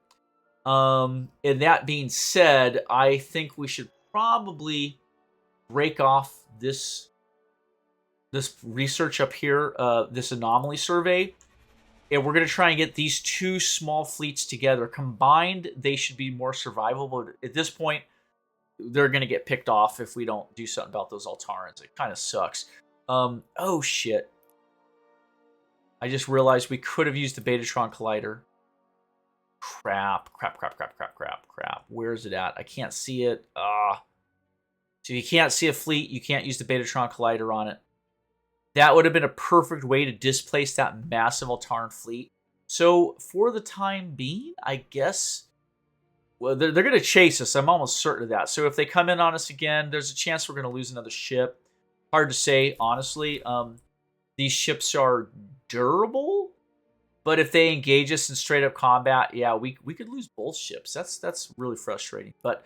And that being said, I think we should probably break off this research up here, this anomaly survey. And we're going to try and get these two small fleets together. Combined, they should be more survivable. At this point, they're going to get picked off if we don't do something about those Altarans. It kind of sucks. Oh, shit. I just realized we could have used the Betatron Collider. Crap. Where's it at? I can't see it. So you can't see a fleet. You can't use the Betatron Collider on it. That would have been a perfect way to displace that massive Altaran fleet. So for the time being, I guess, well, they're going to chase us. I'm almost certain of that. So if they come in on us again, there's a chance we're going to lose another ship. Hard to say, honestly. These ships are durable, but if they engage us in straight up combat, yeah, we could lose both ships. That's really frustrating. But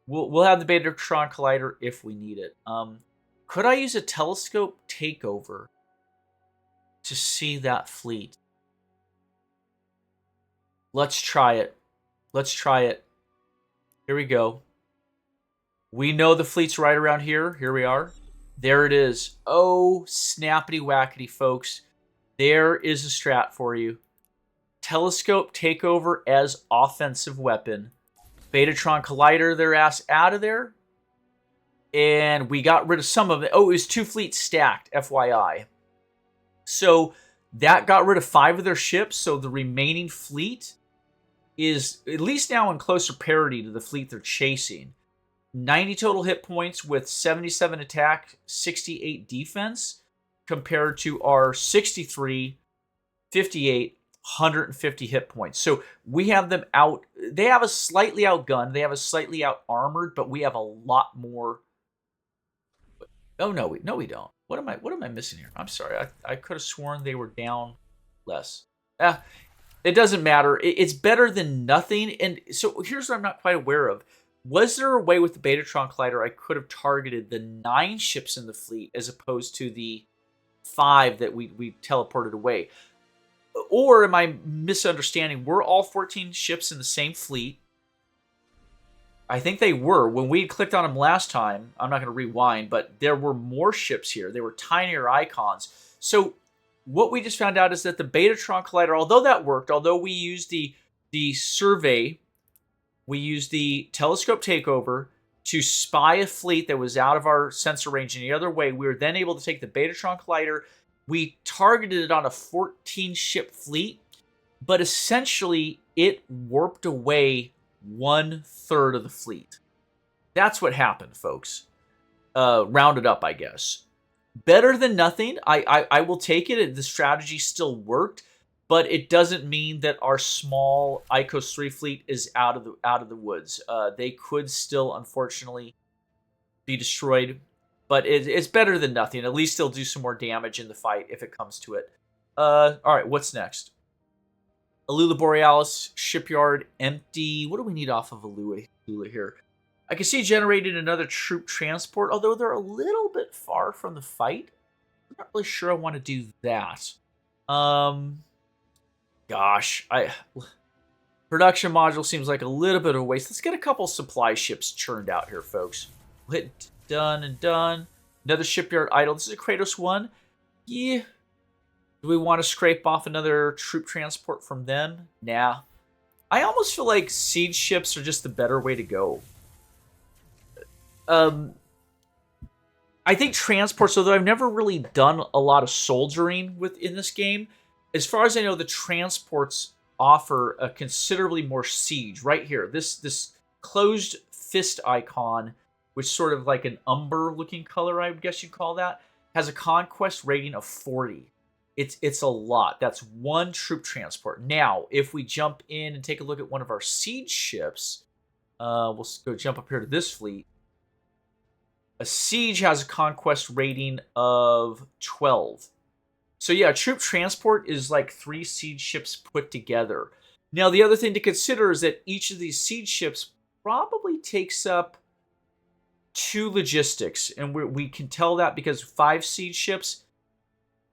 we'll have the Betatron Collider if we need it. Could I use a telescope takeover to see that fleet? Let's try it. Here we go. We know the fleet's right around here. Here we are. There it is. Oh, snappity whackity, folks. There is a strat for you. Telescope takeover as offensive weapon. Betatron Collider their ass out of there. And we got rid of some of it. Oh, it was 2 fleets stacked, FYI. So that got rid of 5 of their ships. So the remaining fleet is at least now in closer parity to the fleet they're chasing. 90 total hit points with 77 attack, 68 defense, compared to our 63, 58, 150 hit points. So we have them out. They have a slightly outgunned. They have a slightly out armored, but we have a lot more. Oh no, we don't. What am I missing here? I'm sorry. I could have sworn they were down less. It doesn't matter. It's better than nothing. And so here's what I'm not quite aware of. Was there a way with the Betatron Collider I could have targeted the 9 ships in the fleet as opposed to the 5 that we teleported away? Or am I misunderstanding? Were all 14 ships in the same fleet? I think they were. When we clicked on them last time, I'm not going to rewind, but there were more ships here. They were tinier icons. So what we just found out is that the Betatron Collider, although that worked, although we used the survey, we used the telescope takeover to spy a fleet that was out of our sensor range in the other way, we were then able to take the Betatron Collider. We targeted it on a 14-ship fleet, but essentially it warped away 1/3 of the fleet. That's what happened, folks. Rounded up, I guess. Better than nothing. I will take it. The strategy still worked, but it doesn't mean that our small Icos 3 fleet is out of the woods. They could still, unfortunately, be destroyed. But it's better than nothing. At least they'll do some more damage in the fight if it comes to it. All right, what's next? Alula Borealis, shipyard, empty. What do we need off of Alula here? I can see generated another troop transport, although they're a little bit far from the fight. I'm not really sure I want to do that. Gosh, production module seems like a little bit of a waste. Let's get a couple supply ships churned out here, folks. We'll hit done and done. Another shipyard idle. This is a Kratos one. Yeah. Do we want to scrape off another troop transport from them? Nah. I almost feel like siege ships are just the better way to go. I think transports, although I've never really done a lot of soldiering in this game, as far as I know, the transports offer a considerably more siege. Right here, this closed fist icon, which is sort of like an umber-looking color, I guess you'd call that, has a conquest rating of 40. It's a lot. That's one troop transport. Now, if we jump in and take a look at one of our siege ships, we'll go jump up here to this fleet. A siege has a conquest rating of 12. So yeah, troop transport is like 3 siege ships put together. Now, the other thing to consider is that each of these siege ships probably takes up 2 logistics. And we can tell that because 5 siege ships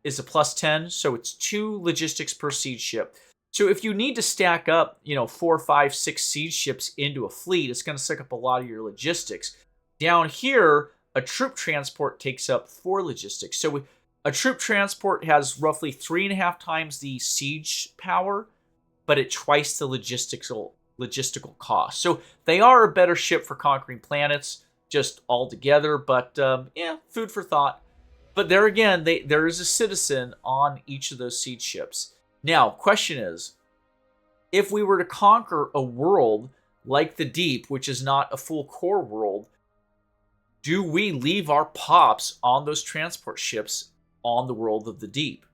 is a +10, so it's 2 logistics per siege ship. So if you need to stack up, 4, 5, 6 siege ships into a fleet, it's going to suck up a lot of your logistics. Down here, a troop transport takes up 4 logistics. So a troop transport has roughly 3.5 times the siege power, but at twice the logistical cost. So they are a better ship for conquering planets, just altogether. But yeah, food for thought. But there again, there is a citizen on each of those siege ships. Now, question is, if we were to conquer a world like the Deep, which is not a full core world, do we leave our pops on those transport ships on the world of the Deep?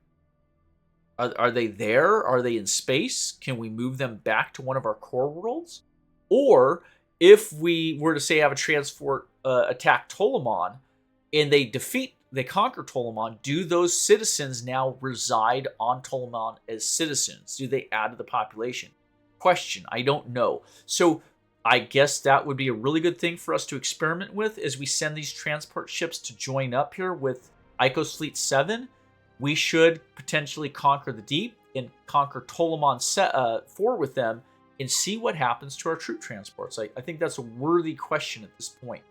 Are they there? Are they in space? Can we move them back to one of our core worlds? Or if we were to say have a transport attack Ptolemon and they conquer Ptolemon, do those citizens now reside on Ptolemon as citizens? Do they add to the population? Question, I don't know. So I guess that would be a really good thing for us to experiment with as we send these transport ships to join up here with Icos Fleet 7. We should potentially conquer the Deep and conquer Ptolemon 4 with them and see what happens to our troop transports. I think that's a worthy question at this point.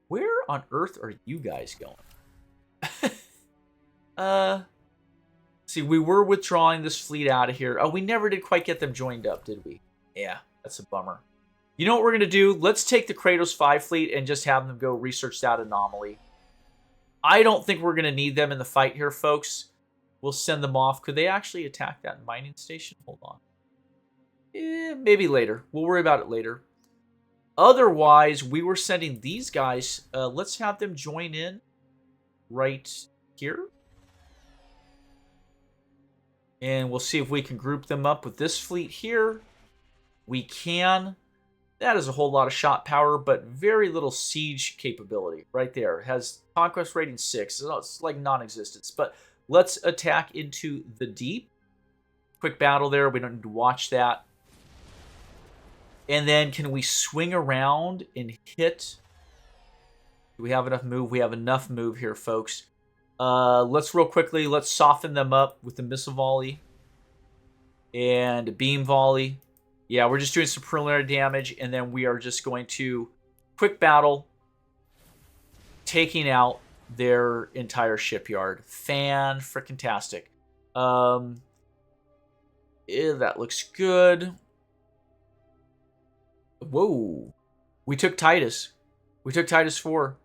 Where on earth are you guys going? See, we were withdrawing this fleet out of here. Oh, we never did quite get them joined up, did we? Yeah, that's a bummer. You know what we're going to do? Let's take the Kratos 5 fleet and just have them go research that anomaly. I don't think we're going to need them in the fight here, folks. We'll send them off. Could they actually attack that mining station? Hold on. Maybe later. We'll worry about it later. Otherwise, we were sending these guys. Let's have them join in right here. And we'll see if we can group them up with this fleet here. We can. That is a whole lot of shot power, but very little siege capability right there. It has conquest rating 6. So it's like non-existence. But let's attack into the Deep. Quick battle there. We don't need to watch that. And then can we swing around and hit? Do we have enough move? We have enough move here, folks. Let's soften them up with the missile volley and a beam volley. Yeah, we're just doing some preliminary damage, and then we are just going to quick battle, taking out their entire shipyard. Fan-frickin-tastic. Yeah, that looks good. Whoa. We took Titus. We took Titus 4.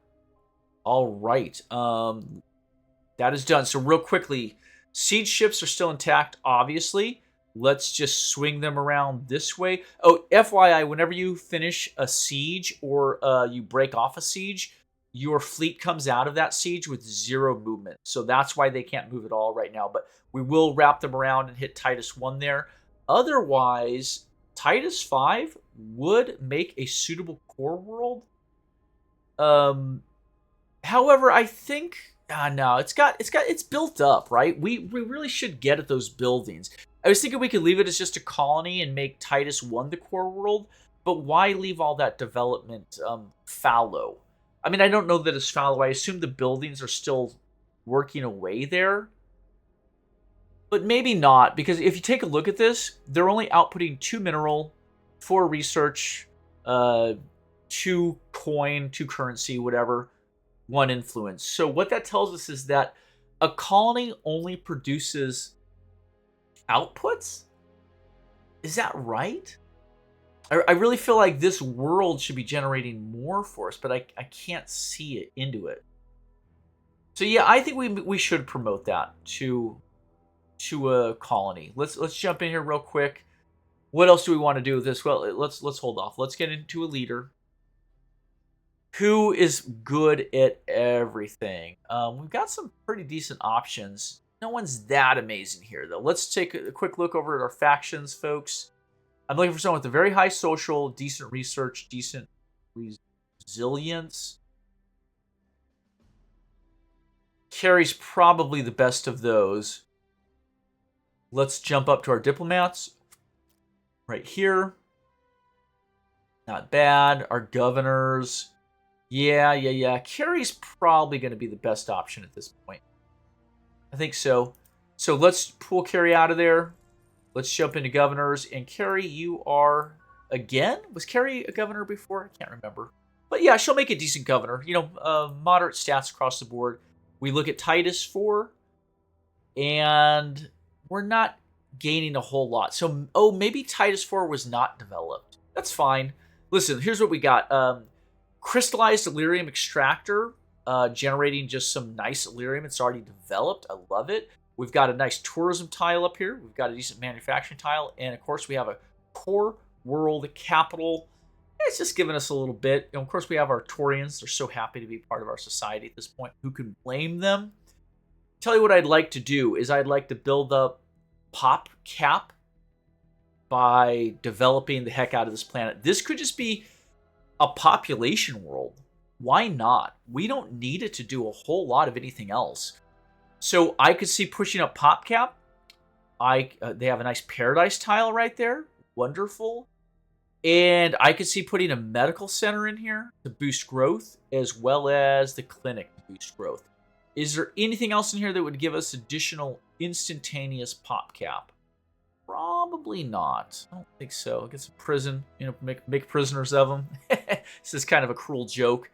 All right. That is done. So real quickly, siege ships are still intact, obviously. Let's just swing them around this way. Oh, FYI, whenever you finish a siege or you break off a siege, your fleet comes out of that siege with 0 movement. So that's why they can't move at all right now. But we will wrap them around and hit Titus 1 there. Otherwise, Titus 5 would make a suitable core world. However, I think no, it's built up, right? We really should get at those buildings. I was thinking we could leave it as just a colony and make Titus 1 the core world, but why leave all that development fallow? I mean, I don't know that it's fallow. I assume the buildings are still working away there. But maybe not, because if you take a look at this, they're only outputting 2 mineral, 4 research, 2 coin, 2 currency, whatever, 1 influence. So what that tells us is that a colony only produces outputs? Is that right? I really feel like this world should be generating more for us, but I can't see it into it. So yeah, I think we should promote that to a colony. Let's jump in here real quick. What else do we want to do with this? Well, let's hold off. Let's get into a leader who is good at everything. We've got some pretty decent options. No one's that amazing here, though. Let's take a quick look over at our factions, folks. I'm looking for someone with a very high social, decent research, decent resilience. Carrie's probably the best of those. Let's jump up to our diplomats. Right here. Not bad. Our governors. Yeah. Carrie's probably going to be the best option at this point. I think so. So let's pull Carrie out of there. Let's jump into governors. And Carrie, you are again? Was Carrie a governor before? I can't remember. But yeah, she'll make a decent governor. You know, moderate stats across the board. We look at Titus 4. And we're not gaining a whole lot. So, maybe Titus 4 was not developed. That's fine. Listen, here's what we got. Crystallized Illyrium Extractor, generating just some nice Illyrium. It's already developed. I love it. We've got a nice tourism tile up here. We've got a decent manufacturing tile. And, of course, we have a core world capital. It's just giving us a little bit. And, of course, we have our Taurians. They're so happy to be part of our society at this point. Who can blame them? Tell you what I'd like to do is I'd like to build up Pop Cap by developing the heck out of this planet. This could just be a population world. Why not? We don't need it to do a whole lot of anything else. So I could see pushing up Pop Cap. They have a nice paradise tile right there. Wonderful. And I could see putting a medical center in here to boost growth, as well as the clinic to boost growth. Is there anything else in here that would give us additional instantaneous Pop Cap? Probably not. I don't think so. Get some prison, make prisoners of them. This is kind of a cruel joke.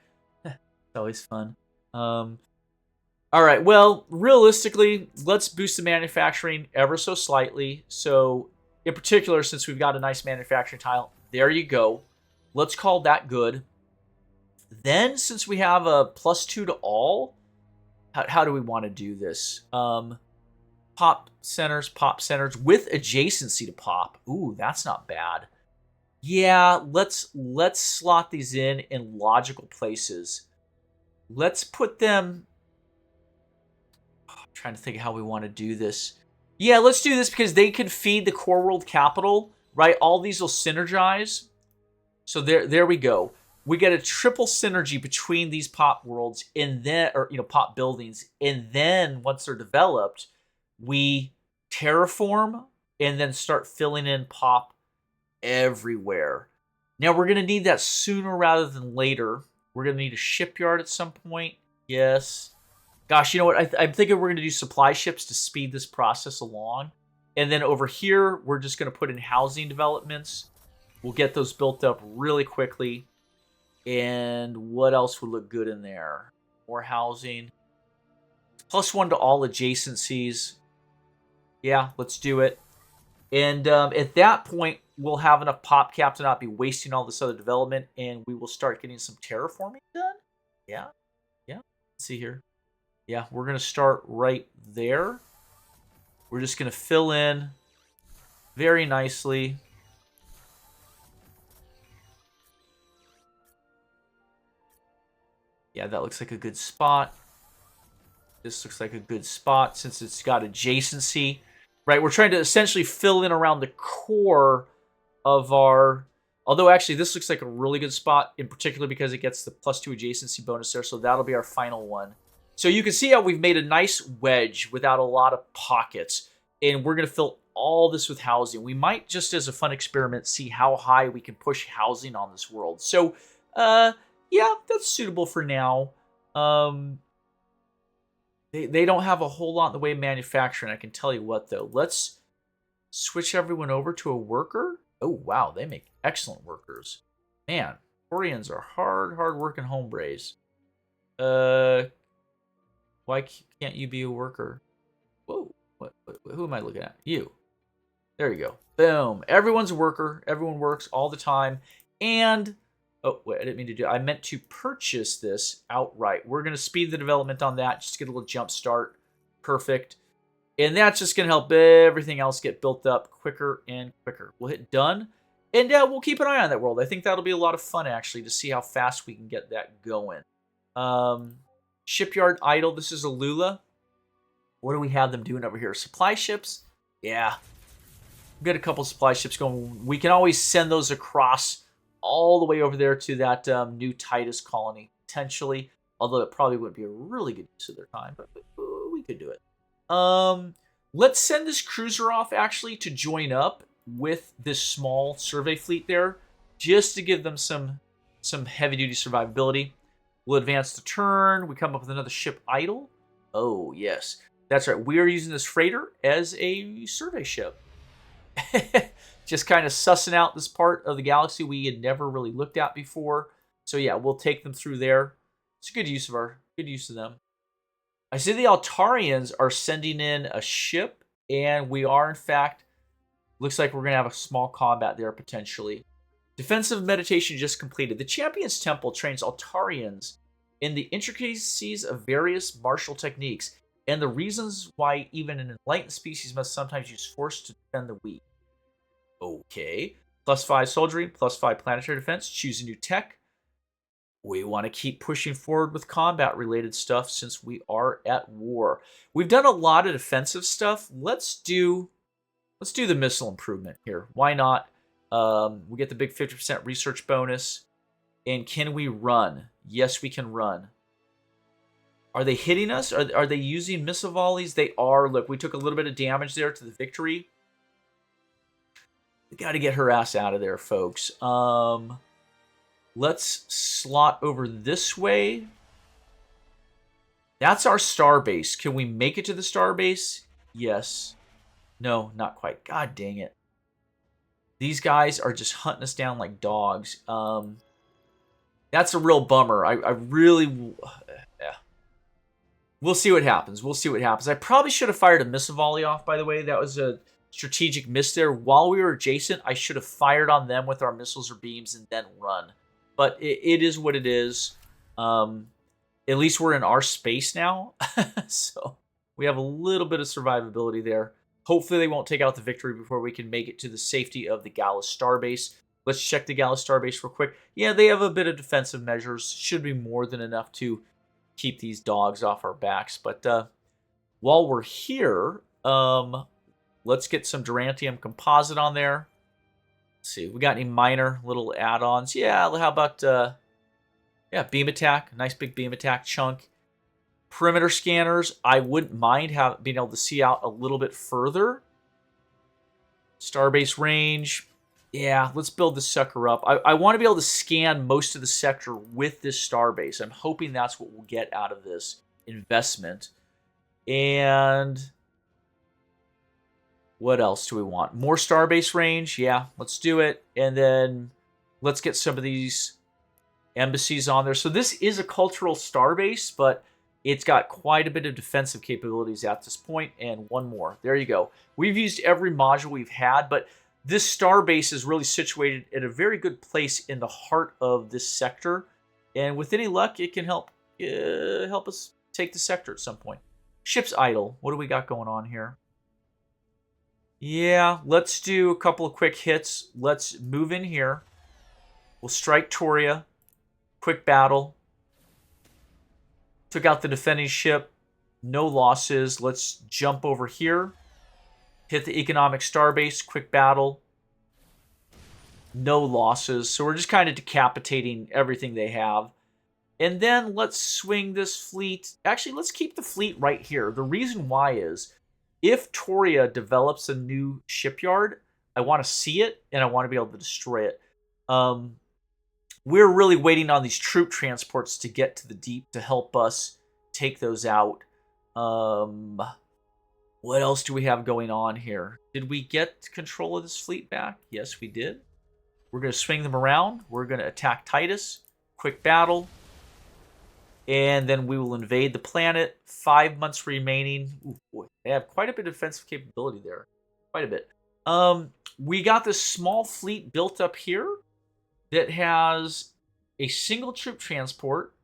It's always fun. All right, well, realistically, let's boost the manufacturing ever so slightly. So, in particular, since we've got a nice manufacturing tile, there you go. Let's call that good. Then, since we have a +2 to all, how do we want to do this? Pop centers with adjacency to pop. Ooh, that's not bad. Yeah, let's slot these in logical places. Let's put them... I'm trying to think of how we want to do this. Yeah, let's do this because they can feed the core world capital, right? All these will synergize. So there we go. We get a triple synergy between these pop worlds and then, pop buildings. And then once they're developed, we terraform and then start filling in pop everywhere. Now we're going to need that sooner rather than later. We're going to need a shipyard at some point. Yes. Gosh, you know what? I'm thinking we're going to do supply ships to speed this process along. And then over here, we're just going to put in housing developments. We'll get those built up really quickly. And what else would look good in there? More housing. +1 to all adjacencies. Yeah, let's do it. And at that point, we'll have enough Pop Cap to not be wasting all this other development. And we will start getting some terraforming done. Yeah. Let's see here. Yeah, we're going to start right there. We're just going to fill in very nicely. Yeah, that looks like a good spot. This looks like a good spot since it's got adjacency. Right, we're trying to essentially fill in around the core of our Although, actually, this looks like a really good spot, in particular because it gets the +2 adjacency bonus there, so that'll be our final one. So you can see how we've made a nice wedge without a lot of pockets, and we're going to fill all this with housing. We might, just as a fun experiment, see how high we can push housing on this world. So, yeah, that's suitable for now. They don't have a whole lot in the way of manufacturing, I can tell you what, though. Let's switch everyone over to a worker. Oh, wow, they make excellent workers. Man, Koreans are hard-working hombres. Why can't you be a worker? Whoa, who am I looking at? You. There you go. Boom. Everyone's a worker. Everyone works all the time. And, oh, wait, I didn't mean to do I meant to purchase this outright. We're going to speed the development on that, just to get a little jump start. Perfect. And that's just going to help everything else get built up quicker and quicker. We'll hit done, and we'll keep an eye on that world. I think that'll be a lot of fun, actually, to see how fast we can get that going. Shipyard idle. This is Alula. What do we have them doing over here? Supply ships? Yeah. We've got a couple supply ships going. We can always send those across all the way over there to that new Titus colony, potentially. Although it probably wouldn't be a really good use of their time, but we could do it. Let's send this cruiser off, actually, to join up with this small survey fleet there, just to give them some heavy-duty survivability. We'll advance the turn. We come up with another ship idle. Oh, yes. That's right. We are using this freighter as a survey ship. Just kind of sussing out this part of the galaxy we had never really looked at before. So, yeah, we'll take them through there. It's a good use of them. I see the Altarians are sending in a ship, and we are, in fact, looks like we're going to have a small combat there, potentially. Defensive meditation just completed. The Champion's Temple trains Altarians in the intricacies of various martial techniques, and the reasons why even an enlightened species must sometimes use force to defend the weak. Okay. +5 soldiery, +5 planetary defense. Choose a new tech. We want to keep pushing forward with combat-related stuff since we are at war. We've done a lot of defensive stuff. Let's do the missile improvement here. Why not? We get the big 50% research bonus. And can we run? Yes, we can run. Are they hitting us? Are they using missile volleys? They are. Look, we took a little bit of damage there to the Victory. We got to get her ass out of there, folks. Let's slot over this way. That's our star base. Can we make it to the star base? Yes. No, not quite. God dang it. These guys are just hunting us down like dogs. That's a real bummer. I really... yeah. We'll see what happens. We'll see what happens. I probably should have fired a missile volley off, by the way. That was a strategic miss there. While we were adjacent, I should have fired on them with our missiles or beams and then run. But it is what it is. At least we're in our space now. So we have a little bit of survivability there. Hopefully they won't take out the Victory before we can make it to the safety of the Gallus Starbase. Let's check the Gallus Starbase real quick. Yeah, they have a bit of defensive measures. Should be more than enough to keep these dogs off our backs. But while we're here, let's get some Durantium composite on there. Let's see, we got any minor little add-ons? Yeah, how about, yeah, beam attack. Nice big beam attack chunk. Perimeter scanners. I wouldn't mind being able to see out a little bit further. Starbase range. Yeah, let's build this sucker up. I want to be able to scan most of the sector with this starbase. I'm hoping that's what we'll get out of this investment. And what else do we want? More starbase range? Yeah, let's do it. And then let's get some of these embassies on there. So this is a cultural starbase, but it's got quite a bit of defensive capabilities at this point. And one more. There you go. We've used every module we've had, but this starbase is really situated in a very good place in the heart of this sector. And with any luck, it can help us take the sector at some point. Ship's idle. What do we got going on here? Yeah, let's do a couple of quick hits. Let's move in here. We'll strike Toria. Quick battle. Took out the defending ship. No losses. Let's jump over here. Hit the economic starbase. Quick battle. No losses. So we're just kind of decapitating everything they have. And then let's swing this fleet. Actually, let's keep the fleet right here. The reason why is if Toria develops a new shipyard, I want to see it and I want to be able to destroy it. We're really waiting on these troop transports to get to the deep to help us take those out. What else do we have going on here? Did we get control of this fleet back? Yes, we did. We're going to swing them around. We're going to attack Titus. Quick battle. And then we will invade the planet. 5 months remaining. Ooh, boy, they have quite a bit of defensive capability there. Quite a bit. We got this small fleet built up here that has a single troop transport,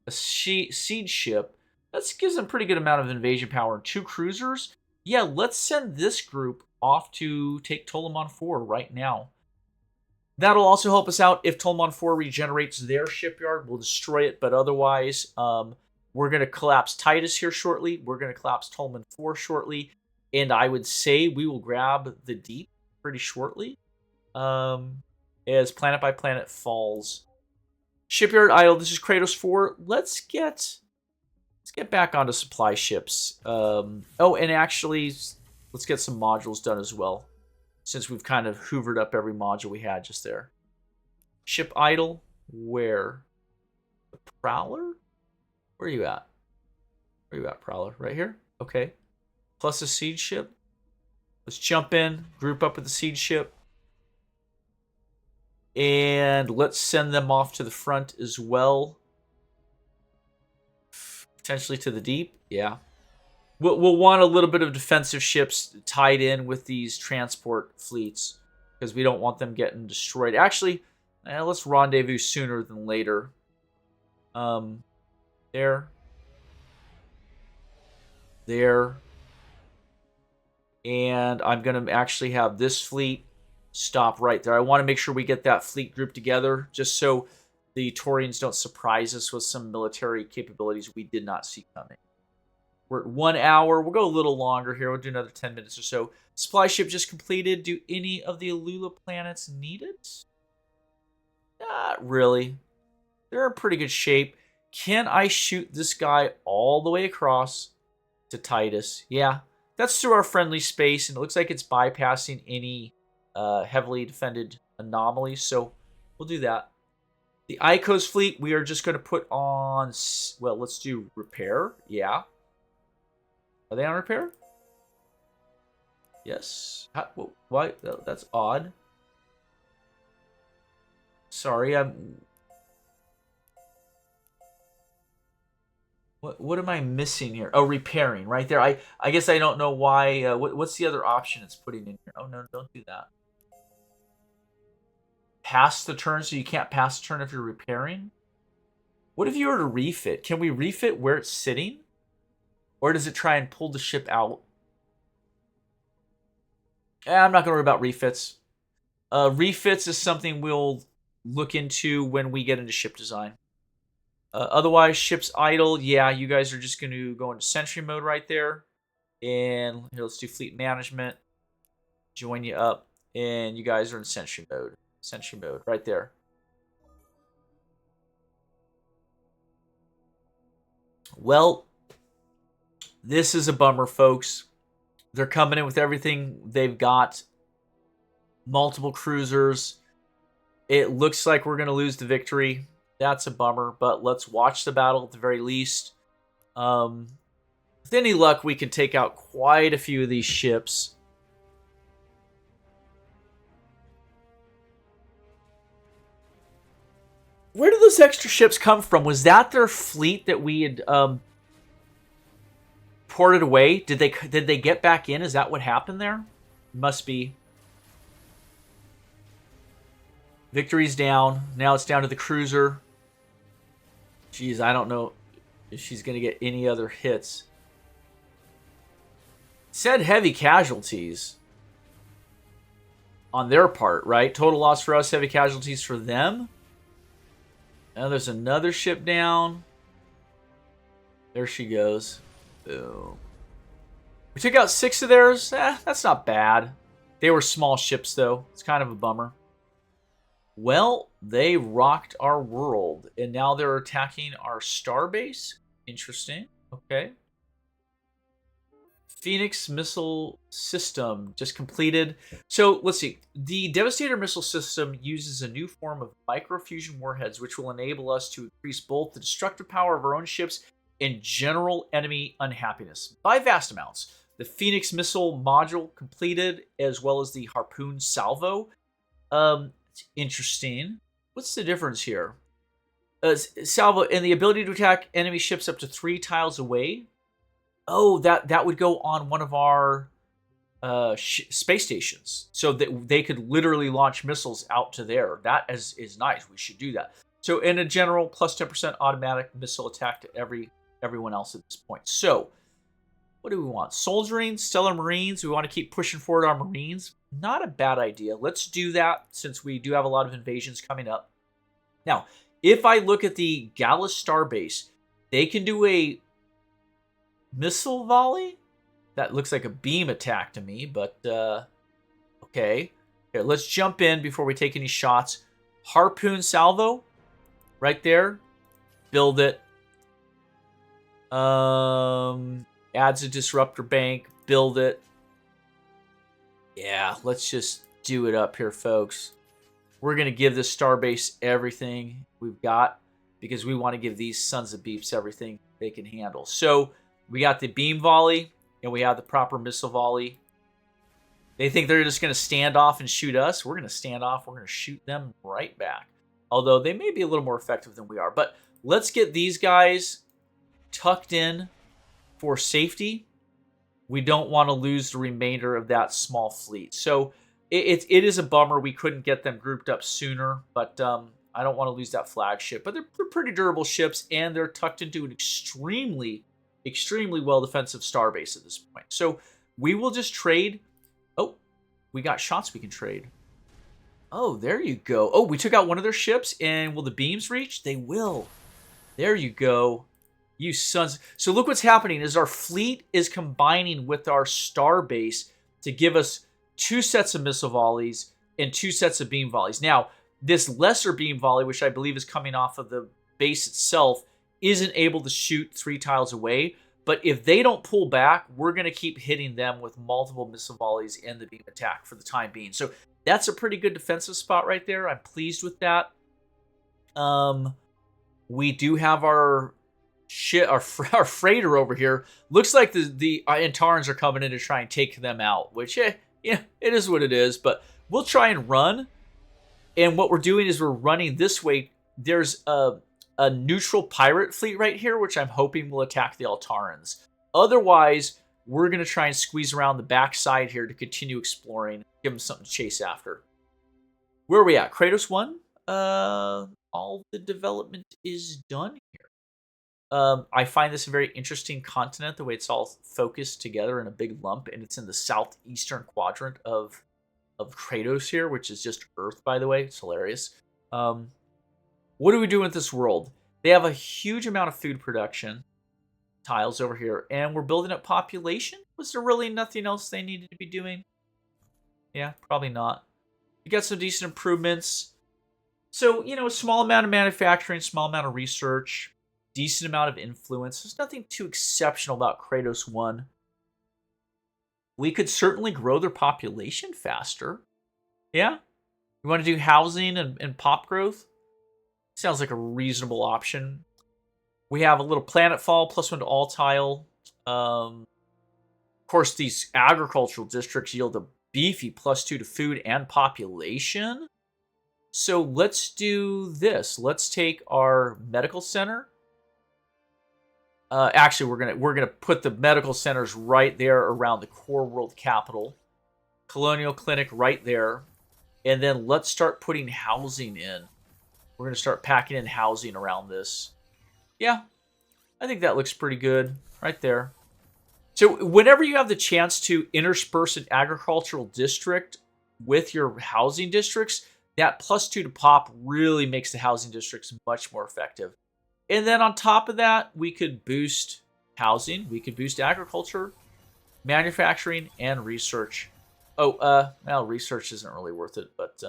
a siege ship. That gives them a pretty good amount of invasion power. 2 cruisers. Yeah, let's send this group off to take Tolemon 4 right now. That'll also help us out if Tolemon 4 regenerates their shipyard. We'll destroy it, but otherwise, we're going to collapse Titus here shortly. We're going to collapse Tolemon 4 shortly. And I would say we will grab the deep pretty shortly as planet by planet falls. Shipyard idle. This is Kratos 4. Let's get back onto supply ships. Oh, and actually, let's get some modules done as well, since we've kind of hoovered up every module we had just there. Ship idle. Where? The Prowler? Where are you at? Where are you at, Prowler? Right here? Okay. Plus a siege ship. Let's jump in, group up with the siege ship. And let's send them off to the front as well. Potentially to the deep. Yeah. We'll want a little bit of defensive ships tied in with these transport fleets because we don't want them getting destroyed. Actually, let's rendezvous sooner than later. There. And I'm going to actually have this fleet stop right there. I want to make sure we get that fleet group together just so the Taurians don't surprise us with some military capabilities we did not see coming. We're at 1 hour. We'll go a little longer here. We'll do another 10 minutes or so. Supply ship just completed. Do any of the Alula planets need it? Not really. They're in pretty good shape. Can I shoot this guy all the way across to Titus? Yeah. That's through our friendly space, and it looks like it's bypassing any heavily defended anomalies, so we'll do that. The Icos fleet, we are just going to put on... Well, let's do repair. Yeah. Are they on repair? Yes. Why? That's odd. Sorry, What am I missing here? Oh, repairing, right there. I guess I don't know why. What's the other option it's putting in here? Oh, no, don't do that. Pass the turn, so you can't pass the turn if you're repairing? What if you were to refit? Can we refit where it's sitting? Or does it try and pull the ship out? I'm not going to worry about refits. Refits is something we'll look into when we get into ship design. Otherwise, ship's idle. Yeah, you guys are just going to go into sentry mode right there. And here, let's do fleet management. Join you up. And you guys are in sentry mode. Sentry mode right there. Well, this is a bummer, folks. They're coming in with everything they've got. Multiple cruisers. It looks like we're going to lose the victory. That's a bummer, but let's watch the battle at the very least. With any luck, we can take out quite a few of these ships. Where did those extra ships come from? Was that their fleet that we had ported away? Did they get back in? Is that what happened there? Must be. Victory's down. Now it's down to the cruiser. Jeez, I don't know if she's going to get any other hits. Said heavy casualties on their part, right? Total loss for us, heavy casualties for them. Now there's another ship down. There she goes. Boom. We took out 6 of theirs. That's not bad. They were small ships, though. It's kind of a bummer. Well, they rocked our world, and now they're attacking our starbase. Interesting. Okay. Phoenix missile system just completed. So let's see. The Devastator missile system uses a new form of microfusion warheads, which will enable us to increase both the destructive power of our own ships and general enemy unhappiness by vast amounts. The Phoenix missile module completed, as well as the Harpoon salvo. It's interesting. What's the difference here? Salvo and the ability to attack enemy ships up to 3 tiles away. Oh, that would go on one of our space stations, so that they could literally launch missiles out to there. That is nice. We should do that. So in a general, plus 10% automatic missile attack to everyone else at this point. So what do we want? Soldiering, Stellar Marines. We want to keep pushing forward our Marines. Not a bad idea. Let's do that since we do have a lot of invasions coming up. Now, if I look at the Gallus Starbase, they can do a missile volley? That looks like a beam attack to me, but okay. Here, let's jump in before we take any shots. Harpoon salvo, right there. Build it. Adds a disruptor bank. Build it. Yeah, let's just do it up here, folks. We're going to give this starbase everything we've got because we want to give these sons of beefs everything they can handle. So we got the beam volley and we have the proper missile volley. They think they're just going to stand off and shoot us. We're going to stand off. We're going to shoot them right back. Although they may be a little more effective than we are. But let's get these guys tucked in for safety. We don't want to lose the remainder of that small fleet. So it is a bummer we couldn't get them grouped up sooner. But I don't want to lose that flagship. But they're pretty durable ships. And they're tucked into an extremely well defensive starbase at this point. So we will just trade. Oh, we got shots we can trade. Oh, there you go. Oh, we took out one of their ships, and will the beams reach? They will. There you go. You sons. So look what's happening is our fleet is combining with our starbase to give us 2 sets of missile volleys and 2 sets of beam volleys. Now, this lesser beam volley, which I believe is coming off of the base itself, isn't able to shoot 3 tiles away. But if they don't pull back, we're going to keep hitting them with multiple missile volleys and the beam attack for the time being. So that's a pretty good defensive spot right there. I'm pleased with that. We do have our freighter over here. Looks like the Antarans are coming in to try and take them out, which, yeah, it is what it is. But we'll try and run. And what we're doing is we're running this way. There's a neutral pirate fleet right here, which I'm hoping will attack the Altarans. Otherwise, we're going to try and squeeze around the backside here to continue exploring. Give them something to chase after. Where are we at? Kratos 1? All the development is done here. I find this a very interesting continent, the way it's all focused together in a big lump, and it's in the southeastern quadrant of Kratos here, which is just Earth, by the way. It's hilarious. What do we do with this world? They have a huge amount of food production tiles over here, and we're building up population. Was there really nothing else they needed to be doing? Yeah, probably not. We got some decent improvements. So, a small amount of manufacturing, small amount of research, decent amount of influence. There's nothing too exceptional about Kratos 1. We could certainly grow their population faster. Yeah? You want to do housing and pop growth? Sounds like a reasonable option. We have a little planetfall, +1 to all tile. Of course, these agricultural districts yield a beefy +2 to food and population. So let's do this. Let's take our medical center. Actually, we're gonna put the medical centers right there around the core world capital. Colonial clinic right there. And then let's start putting housing in. We're going to start packing in housing around this. Yeah, I think that looks pretty good right there. So whenever you have the chance to intersperse an agricultural district with your housing districts, that +2 to pop really makes the housing districts much more effective. And then on top of that, we could boost housing. We could boost agriculture, manufacturing, and research. Oh, well, research isn't really worth it, but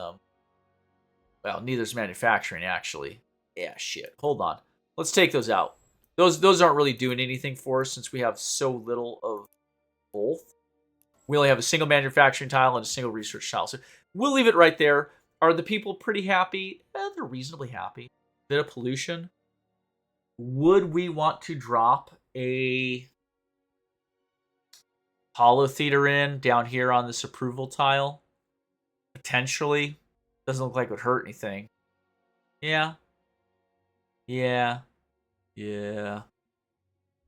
Well, neither's manufacturing, actually. Yeah, shit. Hold on. Let's take those out. Those aren't really doing anything for us since we have so little of both. We only have a single manufacturing tile and a single research tile. So we'll leave it right there. Are the people pretty happy? They're reasonably happy. Bit of pollution. Would we want to drop a hollow theater in down here on this approval tile? Potentially. Doesn't look like it would hurt anything. Yeah. Yeah. Yeah.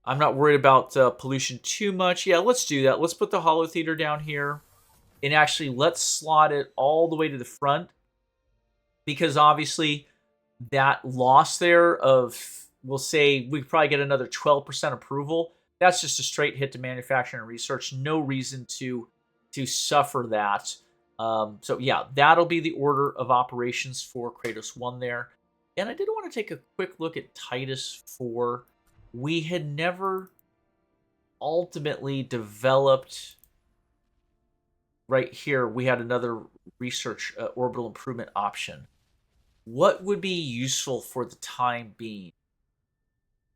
I'm not worried about pollution too much. Yeah, let's do that. Let's put the hollow theater down here. And actually, let's slot it all the way to the front. Because obviously, that loss there of, we'll say, we probably get another 12% approval. That's just a straight hit to manufacturing and research. No reason to suffer that. So yeah, that'll be the order of operations for Kratos 1 there. And I did want to take a quick look at Titus 4. We had never ultimately developed, right here, we had another research orbital improvement option. What would be useful for the time being?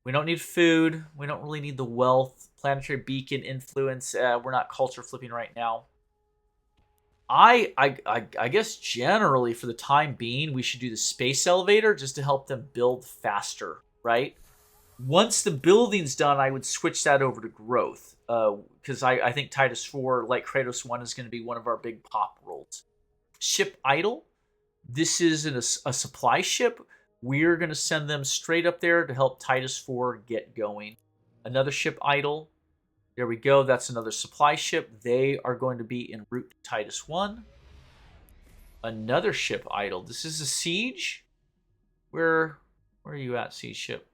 We don't need food. We don't really need the wealth. Planetary beacon influence. We're not culture flipping right now. I guess generally for the time being, we should do the space elevator just to help them build faster, right? Once the building's done, I would switch that over to growth. Because I think Titus 4, like Kratos 1, is going to be one of our big pop rolls. Ship idle. This is a supply ship. We're going to send them straight up there to help Titus 4 get going. Another ship idle. There we go. That's another supply ship. They are going to be en route to Titus 1. Another ship idle. This is a siege. Where are you at, siege ship?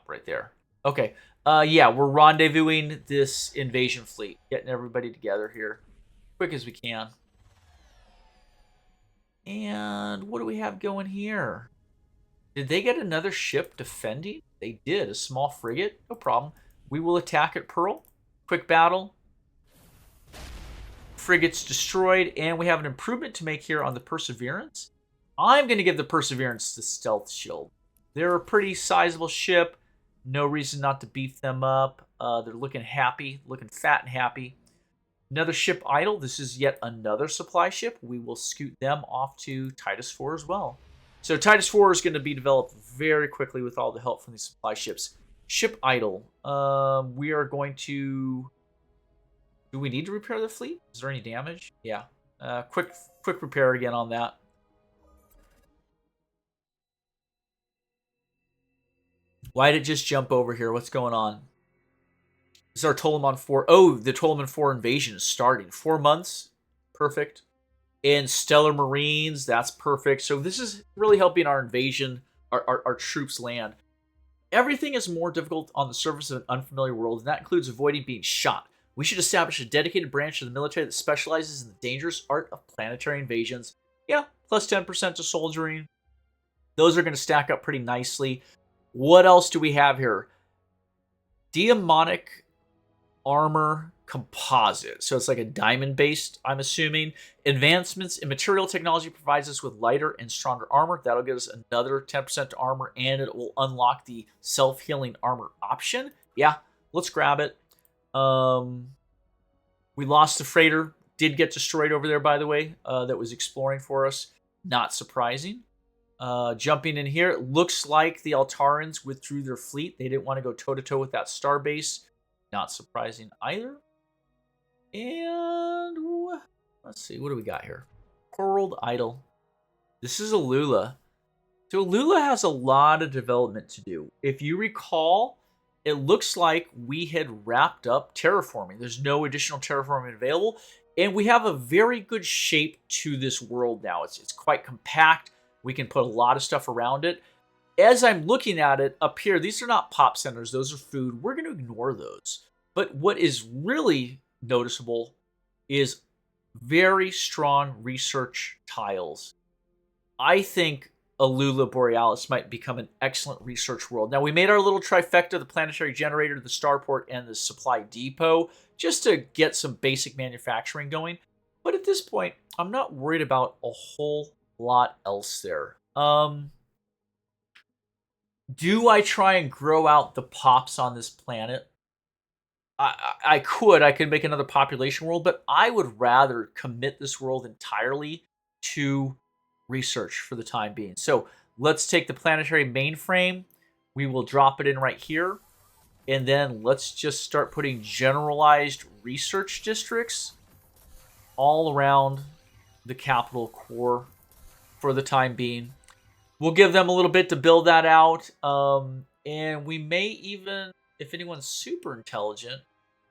Right there. Okay. Yeah, we're rendezvousing this invasion fleet. Getting everybody together here. Quick as we can. And what do we have going here? Did they get another ship defending? They did. A small frigate. No problem. We will attack at Pearl. Quick battle. Frigate's destroyed. And we have an improvement to make here on the Perseverance. I'm going to give the Perseverance the stealth shield. They're a pretty sizable ship. No reason not to beef them up. They're looking happy. Looking fat and happy. Another ship idle. This is yet another supply ship. We will scoot them off to Titus 4 as well. So Titus 4 is going to be developed very quickly with all the help from these supply ships. Ship idle. We are going to... Do we need to repair the fleet? Is there any damage? Yeah. Quick repair again on that. Why did it just jump over here? What's going on? This is our Ptolemon 4. Oh, the Ptolemon 4 invasion is starting. 4 months. Perfect. And Stellar Marines. That's perfect. So this is really helping our invasion, our troops land. Everything is more difficult on the surface of an unfamiliar world, and that includes avoiding being shot. We should establish a dedicated branch of the military that specializes in the dangerous art of planetary invasions. Yeah, plus 10% to soldiering. Those are going to stack up pretty nicely. What else do we have here? Demonic armor composite. So it's like a diamond-based, I'm assuming. Advancements in material technology provides us with lighter and stronger armor. That'll give us another 10% to armor, and it will unlock the self-healing armor option. Yeah, let's grab it. We lost the freighter. Did get destroyed over there, by the way, that was exploring for us. Not surprising. Jumping in here, it looks like the Altarans withdrew their fleet. They didn't want to go toe-to-toe with that starbase. Not surprising either. And let's see, what do we got here? World Idol. This is Alula. So Alula has a lot of development to do. If you recall, it looks like we had wrapped up terraforming. There's no additional terraforming available. And we have a very good shape to this world now. It's quite compact. We can put a lot of stuff around it. As I'm looking at it up here, these are not pop centers. Those are food. We're going to ignore those. But what is really noticeable is very strong research tiles. I think Alula Borealis might become an excellent research world. Now, we made our little trifecta, the planetary generator, the starport, and the supply depot, just to get some basic manufacturing going. But at this point, I'm not worried about a whole lot else there. Do I try and grow out the pops on this planet? I could make another population world, but I would rather commit this world entirely to research for the time being. So let's take the planetary mainframe. We will drop it in right here. And then let's just start putting generalized research districts all around the capital core for the time being. We'll give them a little bit to build that out. And we may even, if anyone's super intelligent,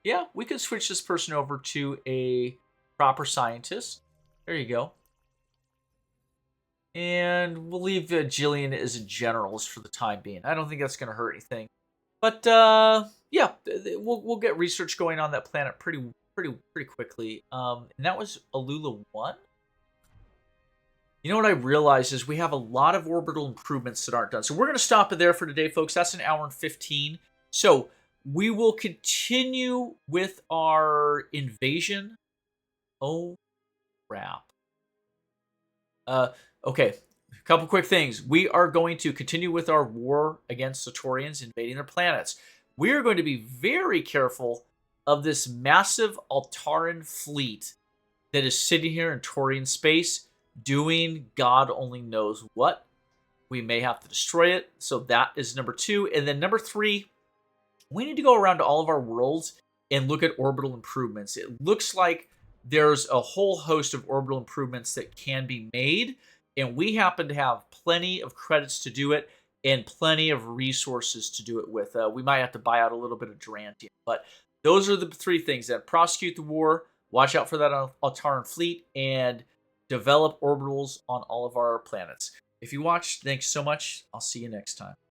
yeah, we could switch this person over to a proper scientist. There you go. And we'll leave Jillian as a generalist for the time being. I don't think that's going to hurt anything. But yeah, we'll get research going on that planet pretty quickly. And that was Alula 1. You know what I realized is we have a lot of orbital improvements that aren't done. So we're going to stop it there for today, folks. That's an hour and 15. So we will continue with our invasion. Oh, crap. Okay. A couple quick things. We are going to continue with our war against Satorians invading their planets. We are going to be very careful of this massive Altaran fleet that is sitting here in Taurian space doing God only knows what. We may have to destroy it. So that is number 2. And then number 3, we need to go around to all of our worlds and look at orbital improvements. It looks like there's a whole host of orbital improvements that can be made. And we happen to have plenty of credits to do it and plenty of resources to do it with. We might have to buy out a little bit of Durantium. But those are the 3 things that prosecute the war, watch out for that Altaran fleet, and develop orbitals on all of our planets. If you watched, thanks so much. I'll see you next time.